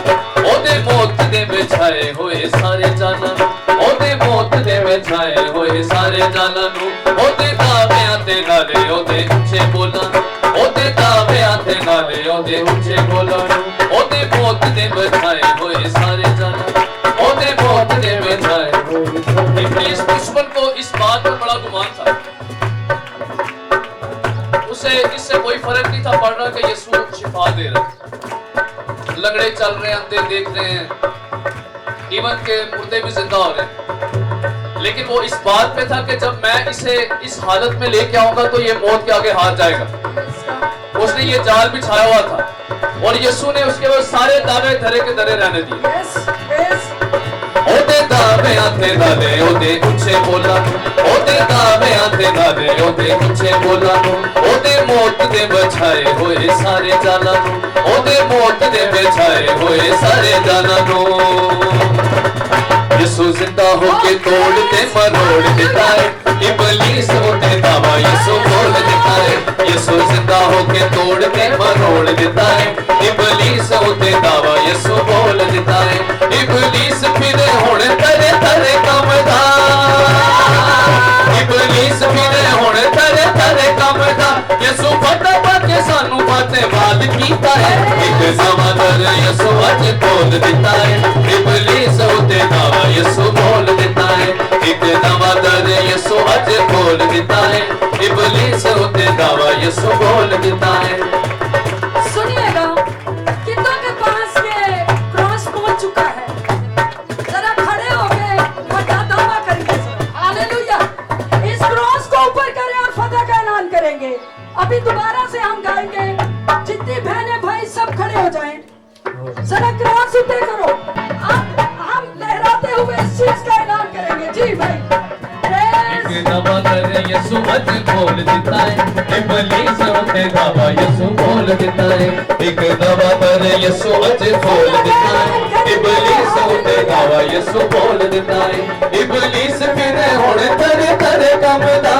ओदे मौत दे बिछाए होए सारे जाना, ओदे मौत दे बिछाए होए सारे जाना नू। ओदे दावे आते नाले ओदे उच्चे बोला, ओदे दावे आते नाले ओदे उच्चे बोला नू। ओदे मौत दे बिछाए होए सारे जाना, ओदे मौत दे बिछाए होए। इब्लीस दुश्मन को इस बात पर बड़ा गुमान था, उसे इससे कोई फर्क नहीं था पड़ रहा कि यीशु शिफा दे रहे, लंगड़े चल रहे हैं, अंधे देख रहे हैं, इवन के मुर्दे भी जिंदा हो रहे हैं। लेकिन वो इस बात पे था कि जब मैं इसे इस हालत में लेके आऊंगा तो ये मौत के आगे हार जाएगा। उसने ये जाल बिछाया हुआ था और यीशु ने उसके बाद सारे दावे धरे के धरे रहने दिए। ओदे दावे आते नाले ओदे उच्चे बोला, ओदे दावे आते नाले ओदे उच्चे बोला। ओदे मौत दे बचाए होए सारे जाना, ओदे मौत दे बचाए होए सारे जाना। यीशु जिंदा होके तोड़ दे मरोड़ देता है, इब्लीस होते दावा यीशु बोल देता है। यीशु जिंदा होके तोड़ दे मरोड़ देता है, इब्लीस होते दावा यीशु बोल देता है। इब्लीस फिर हुण तरे तरे कंबदा, इब्लीस फिर हुण तरे तरे कंबदा। यीशु फटा पाके सानू बाते माल कीता है। एक नवा दर यीशु अज खोल दिता है, इब्लीस होते दावा यीशु बोल देता है। एक नवा दर यीशु अज खोल देता है, इब्लीस होते दावा यीशु बोल देता है। सुनिएगा, कितनों के पास ये क्रॉस पहुंच चुका है? जरा खड़े हो गए, बड़ा दावा करेंगे। हालेलुया। इस क्रॉस को ऊपर करें और फतह का ऐलान करेंगे। अभी दोबारा से हम गाएंगे, जितनी बहनें भाई सब खड़े हो जाएं। जरा क्रॉस ऊपर करो। हम लहराते हुए इस चीज का ऐलान करेंगे। जी भाई, एक नवा दर यीशु अज खोल देता है, इब्लीस होते दावा यीशु बोल देता है। एक नवा दर यीशु अज खोल देता है, इब्लीस होते दावा यीशु बोल देता है। इब्लीस फिर हुण तरे तरे कंबदा,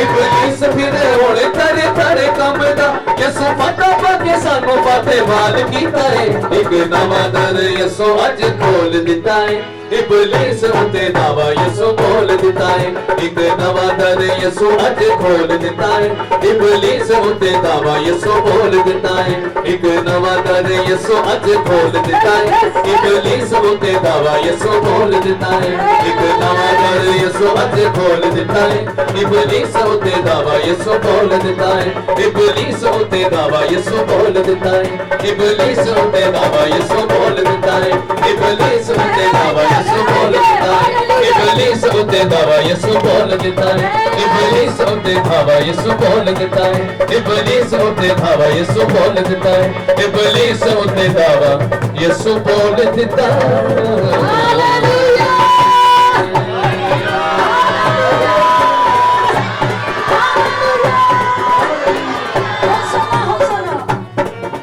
इब्लीस फिर हुण तरे तरे कंबदा। यसो पता पाके सानू पाते वाल कीता है एक नवा दर यसो अज खोल दिता है इबलीस उते दावा यसो बोल दिता है एक नवा दर यसो अज खोल दिता है इबलीस उते दावा यसो बोल दिता है एक नवा दर यसो अज खोल दिता है इबलीस उते दावा यसो बोल देता है एक नवा दर यसो अज खोल देता है इबलीस उते दावा यसो बोल देता है इबलीस उते दावा यसो बोल देता है इबलीस उते दावा यसो बोल देता है इबलीस उते दावा यसो बोल देता है इबलीस उते दावा यसो बोल देता है इबलीस उते दावा यसो बोल देता है इबलीस उते दावा यसो बोल देता है इबलीस उते दावा यसो बोल देता है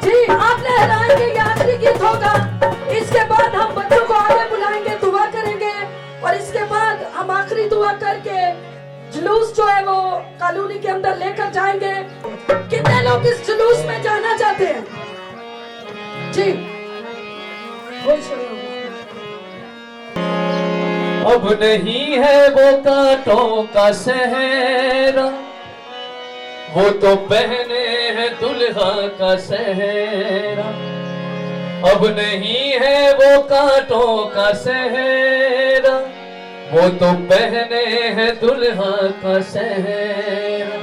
जी आप लहराएंगे, ये आखिरी गीत होगा। इसके बाद हम बच्चों को आगे बुलाएंगे, दुआ करेंगे और इसके बाद हम आखिरी दुआ करके जुलूस जो है वो कॉलोनी के अंदर लेकर जाएंगे। कितने लोग इस जुलूस में जाना चाहते हैं? जी अब नहीं है वो कांटों का सहरा वो तो पहने हैं दुल्हा का सहरा अब नहीं है वो कांटों का सहरा वो तो पहने हैं दुल्हा का सहरा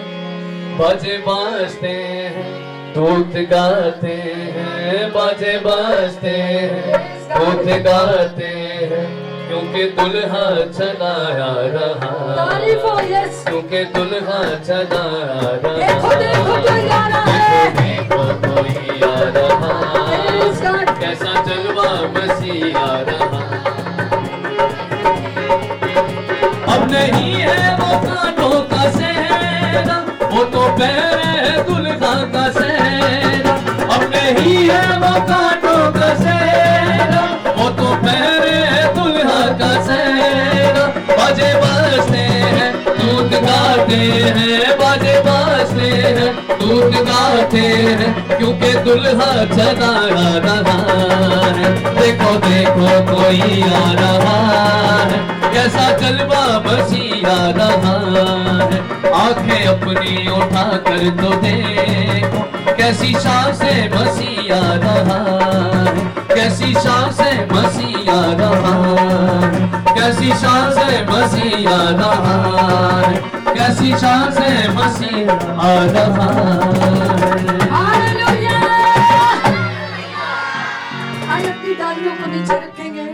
बाजे बाजते हैं दूत गाते हैं बाजे बाजते हैं दूत गाते हैं क्योंकि दुल्हा चला आ रहा तारीफ हो यस। क्योंकि दुल्हा चला आ रहा देखो देखो कोई आ रहा है, देखो कोई आ रहा Praise God। कैसा जलवा मसीह आ रहा अब नहीं है वो कांटों का सहरा वो तो पहने है दुल्हा का सहरा अब नहीं है वो कांटों का सहरा वो तो पहने है दुल्हा का सहरा बाजे बाजते हैं दूत गाते हैं बाजे बाजते हैं दूत गाते हैं क्योंकि दुल्हा चला आ रहा है देखो देखो कोई आ रहा है कैसा जलवा मसीह आ रहा है आंखें अपनी उठा कर तो देखो कैसी शान से मसीह आ रहा है कैसी शान से मसीह आ रहा है कैसी शान से मसीह आ रहा है कैसी शान से मसीह आ रहा है हालेलुया। आइए अपनी डालियों को नीचे रखेंगे,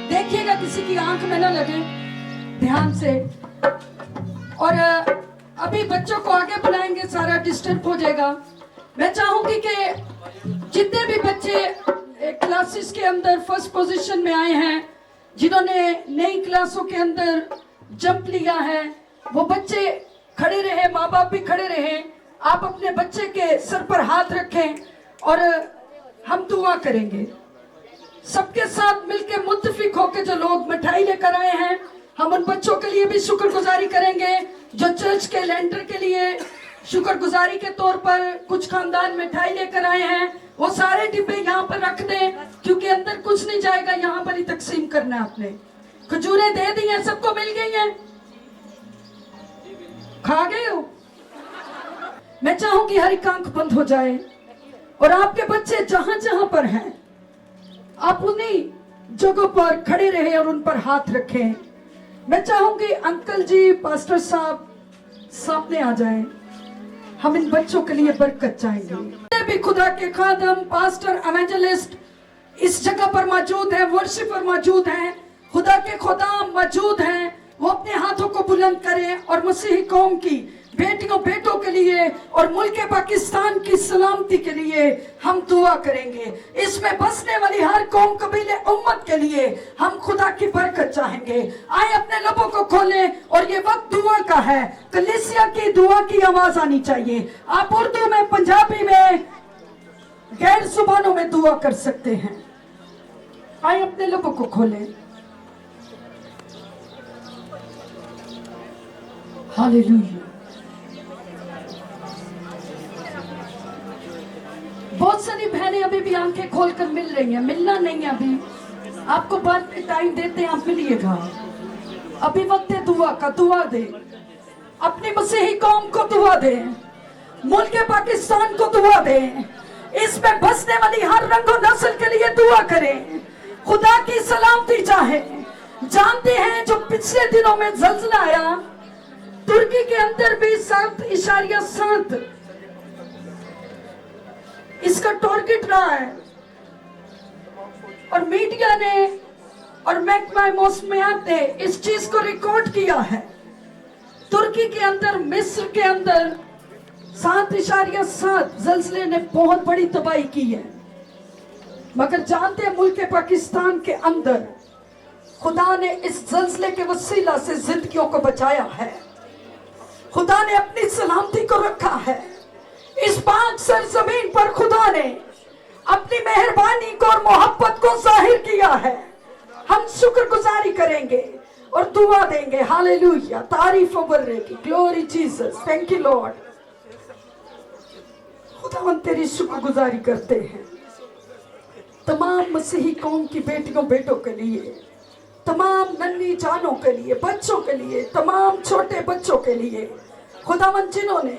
देखिएगा किसी की आंख में न लगे, ध्यान से। और अभी बच्चों को आगे बुलाएंगे, सारा डिस्टर्ब हो जाएगा। मैं चाहूंगी कि जितने भी बच्चे क्लासेस के अंदर फर्स्ट पोजीशन में आए हैं, जिन्होंने नई क्लासों के अंदर जंप लिया है, वो बच्चे खड़े रहे, माँ बाप भी खड़े रहे। आप अपने बच्चे के सर पर हाथ रखें और हम दुआ करेंगे। सबके साथ मिलकर मुत्तफिक होकर जो लोग मिठाई लेकर आए हैं, हम उन बच्चों के लिए भी शुक्रगुजारी करेंगे। जो चर्च के लेंटर के लिए शुक्रगुजारी के तौर पर कुछ खानदान मिठाई लेकर आए हैं, वो सारे डिब्बे यहाँ पर रख दें, क्योंकि अंदर कुछ नहीं जाएगा, यहाँ पर ही तकसीम करना है। आपने खजूरें दे दी हैं, सबको मिल गई हैं, खा गए हो? मैं चाहूंगी हर एक आंख बंद हो जाए और आपके बच्चे जहां जहां पर हैं, आप उन्हीं जगहों पर खड़े रहे और उन पर हाथ रखें। मैं चाहूंगी अंकल जी, पास्टर साहब सामने आ जाएं, हम इन बच्चों के लिए बरकत चाहेंगे। भी खुदा के खादम, पास्टर, एवेंजलिस्ट इस जगह पर मौजूद हैं, वर्शिपर मौजूद हैं, खुदा के खुदाम मौजूद हैं। वो अपने हाथों को बुलंद करें और मसीही कौम की बेटियों बेटों के लिए और मुल्क पाकिस्तान की सलामती के लिए हम दुआ करेंगे। इसमें बसने वाली हर कौम, कबीले, उम्मत के लिए हम खुदा की बरकत चाहेंगे। आए अपने लबों को खोलें और ये वक्त दुआ का है। कलीसिया की दुआ की आवाज आनी चाहिए। आप उर्दू में, पंजाबी में, गैर जुबानों में दुआ कर सकते हैं। आए अपने लबों को खोलें। हालेलुया। बहनें अभी भी आंखें खोलकर मिल रही हैं, मिलना नहीं है अभी, आपको बाद में टाइम देते हैं, आप मिलिएगा। अभी वक्त है दुआ का, दुआ दे, अपनी मसीही कौम को दुआ दे, मुल्क पाकिस्तान को दुआ दे, इसमें बसने वाली हर रंग और नस्ल के लिए दुआ करें, खुदा की सलामती चाहे। जानते हैं जो पिछले दिनों में ज़ल्ज़ला आया, तुर्की के अंदर भी 7.7 इसका टारगेट रहा है, और मीडिया ने और मैकमाइमोस ने इस चीज को रिकॉर्ड किया है। तुर्की के अंदर, मिस्र के अंदर 7.7 ज़ल्ज़ले ने बहुत बड़ी तबाही की है। मगर जानते हैं मुल्क पाकिस्तान के अंदर खुदा ने इस ज़ल्ज़ले के वसीला से जिंदगियों को बचाया है, खुदा ने अपनी सलामती को रखा है। इस पाक सरजमीन पर खुदा ने अपनी मेहरबानी को और मोहब्बत को जाहिर किया है। हम शुक्रगुजारी करेंगे और दुआ देंगे। हालेलुया, तारीफ बर्रेगी, glory Jesus, thank you Lord. खुदावंद तेरी शुक्रगुजारी करते हैं तमाम मसीही कौम की बेटियों बेटों के लिए, तमाम नन्ही जानों के लिए, बच्चों के लिए, तमाम छोटे बच्चों के लिए खुदावंद जिन्होंने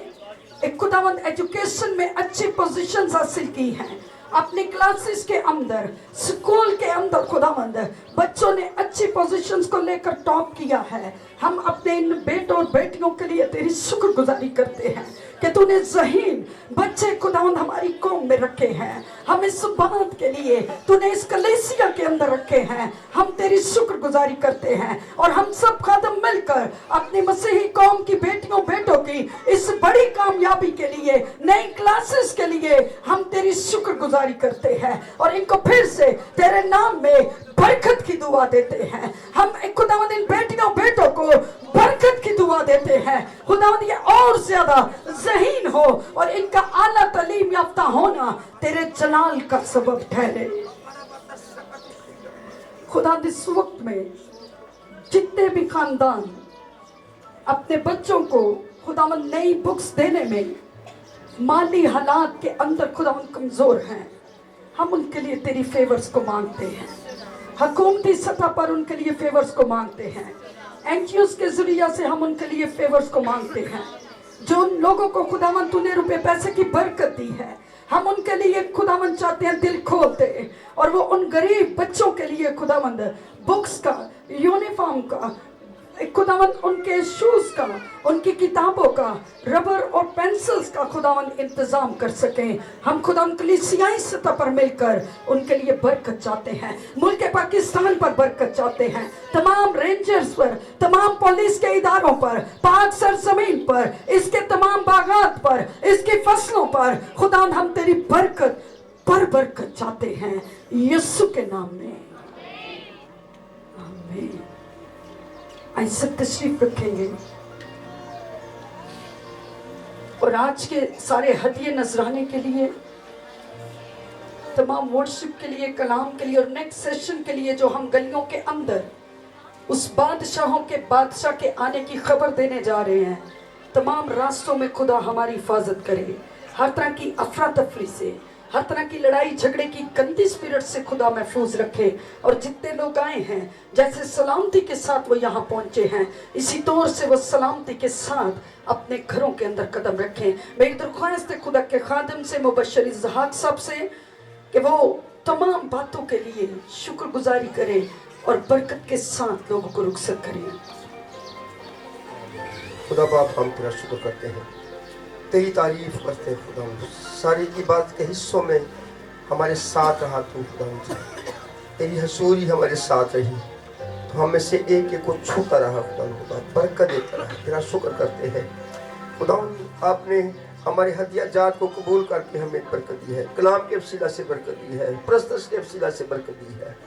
एक खुदावंद एजुकेशन में अच्छी पोजीशंस हासिल की हैं, अपनी क्लासेस के अंदर, स्कूल के अंदर खुदावंद बच्चों ने अच्छी पोजीशंस को लेकर टॉप किया है। हम अपने इन बेटों और बेटियों के लिए तेरी शुक्रगुजारी करते हैं कि तूने ज़हीन बच्चे खुदावंद हमारी कौम में रखे हैं। हम इस बात के लिए तूने इस कलीसिया के अंदर रखे हैं, हम तेरी शुक्रगुजारी करते हैं। और हम सब खादम मिलकर अपनी मसीही कौम की बेटियों बेटों की इस बड़ी कामयाबी के लिए, नई क्लासेस के लिए हम तेरी शुक्रगुजारी करते हैं और इनको फिर से तेरे नाम में बरकत की दुआ देते हैं। हम खुदावंद इन बेटियों बेटों को बरकत की दुआ देते हैं। खुदावंद ये और ज्यादा ज़हीन हो और इनका आला तालीम याफ्ता होना तेरे जलाल का सबब ठहरे। खुदा इस वक्त में जितने भी खानदान अपने बच्चों को खुदावंद नई बुक्स देने में माली हालात के अंदर खुदावंद कमजोर हैं, हम उनके लिए तेरी फेवर्स को मांगते हैं। हुकूमती सतह पर उनके लिए फेवर्स को मांगते हैं, एनजीओस के जरिया से हम उनके लिए फेवर्स को मांगते हैं। जो उन लोगों को खुदावंद तूने रुपए पैसे की बरकत दी है, हम उनके लिए खुदावंद चाहते हैं दिल खोलते, और वो उन गरीब बच्चों के लिए खुदावंद बुक्स का, यूनिफॉर्म का, खुदावंद उनके शूज का, उनकी किताबों का, रबर और पेंसिल्स का खुदावंद इंतजाम कर सकें। हम खुदावंद कलीसियाई सतह पर मिलकर उनके लिए बरकत चाहते हैं, मुल्क पाकिस्तान पर बरकत चाहते हैं, तमाम रेंजर्स पर, तमाम पुलिस के इदारों पर, पाक सरजमीन पर, इसके तमाम बागात पर, इसकी फसलों पर खुदावंद हम तेरी बरकत पर बरकत चाहते हैं, यीशु के नाम में आमीन। ऐसे तशरीफ रखेंगे और आज के सारे हदिये नजराने के लिए, तमाम वर्शिप के लिए, कलाम के लिए और नेक्स्ट सेशन के लिए जो हम गलियों के अंदर उस बादशाहों के बादशाह के आने की खबर देने जा रहे हैं, तमाम रास्तों में खुदा हमारी हिफाजत करे, हर तरह की अफरा तफरी से, हर तरह की लड़ाई झगड़े की गंदी स्पिरिट से खुदा महफूज रखे। और जितने लोग आए हैं जैसे सलामती के साथ वो यहाँ पहुँचे हैं, इसी तौर से वो सलामती के साथ अपने घरों के अंदर कदम रखें। मेरी दरख्वास्त है खुदा के खादिम से, मुबशर इज़हाक साहब से, कि वो तमाम बातों के लिए शुक्रगुजारी करें और बरकत के साथ लोगों को रुखसत करें। खुदा बाप हम तेरा शुक्र करते हैं, तेरी तारीफ करते हैं खुदा। सारी इबादत के हिस्सों में हमारे साथ रहा तू खुदा, तेरी हसूरी हमारे साथ रही, तो हम में से एक एक को छूता रहा खुदा, बरकत देता रहा। तेरा शुक्र करते हैं खुदा, आपने हमारे हदिया जात को कबूल करके हमें बरकत दी है, कलाम के वसीला से बरकत दी है, प्रस्तश के वसीला से बरकत दी है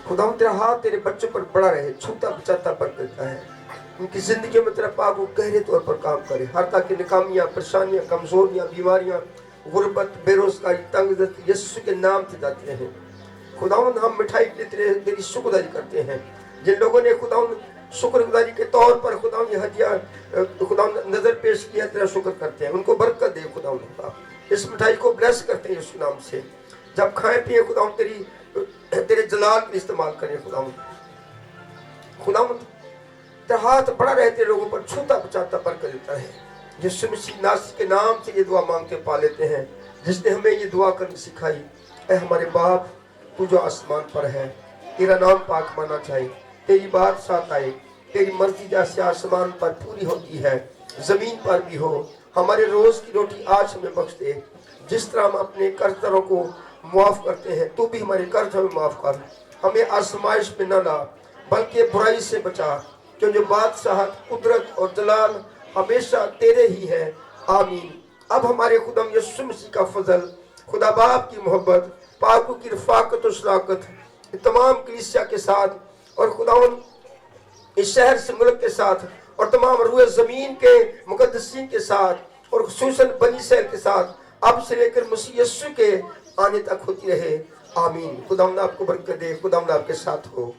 खुदा। तेरा हाथ तेरे बच्चों पर बड़ा रहे, छूता बचाता बरकत देता है, उनकी जिंदगी में तेरा पाक वो गहरे तौर पर काम करे। हर तरह की नाकामियाँ, परेशानियाँ, कमजोरियाँ, बीमारियाँ, गुर्बत, बेरोजगारी, तंगदस्ती यीशु के नाम से जाते हैं खुदावंद। हम मिठाई के लिए तेरी शुक्रगुजारी करते हैं। जिन लोगों ने खुदावंद शुक्रगुजारी के तौर पर खुदावंद ये हदिया खुदावंद नजर पेश किया, तेरा शुक्र करते हैं, उनको बरकत दे खुदावंद। इस मिठाई को ब्लेस करते हैं यीशु नाम से। जब खाएं पिए खुदावंद तेरे जलाल के इस्तेमाल करें खुदावंद। खुदावंद तेरा हाथ बड़ा रहे, तेरे लोगों पर छूता बचाता बरकत देता है। यीशु मसीह नासरी के नाम से ये दुआ मांगते पा लेते हैं, जिसने हमें ये दुआ करनी सिखाई। ऐ हमारे बाप तू जो आसमान पर है, तेरा नाम पाक माना जाए, तेरी बात साथ आए, तेरी मर्जी जैसे आसमान पर पूरी होती है जमीन पर भी हो। हमारे रोज की रोटी आज हमें बख्श दे, जिस तरह हम अपने कर्जदारों को माफ करते हैं, तू भी हमारे कर्ज हमें माफ कर। हमें आजमाइश में न ला, बल्कि बुराई से बचा, क्योंकि बादशाहत, कुदरत और जलाल हमेशा तेरे ही है। आमीन। अब हमारे खुदाम यीशु मसीह का फजल, खुदा बाप की मोहब्बत, पाकों की रफाकत और शराकत तमाम कलीसिया के साथ और खुदावन इस शहर से मुल्क के साथ और तमाम रूए जमीन के मुकद्दसीन के साथ और खुसूसन बनी शहर के साथ अब से लेकर मसीह यीशु के आने तक होती रहे। आमीन। खुदावंद आपको बरकत दे, खुदावंद आपके साथ हो।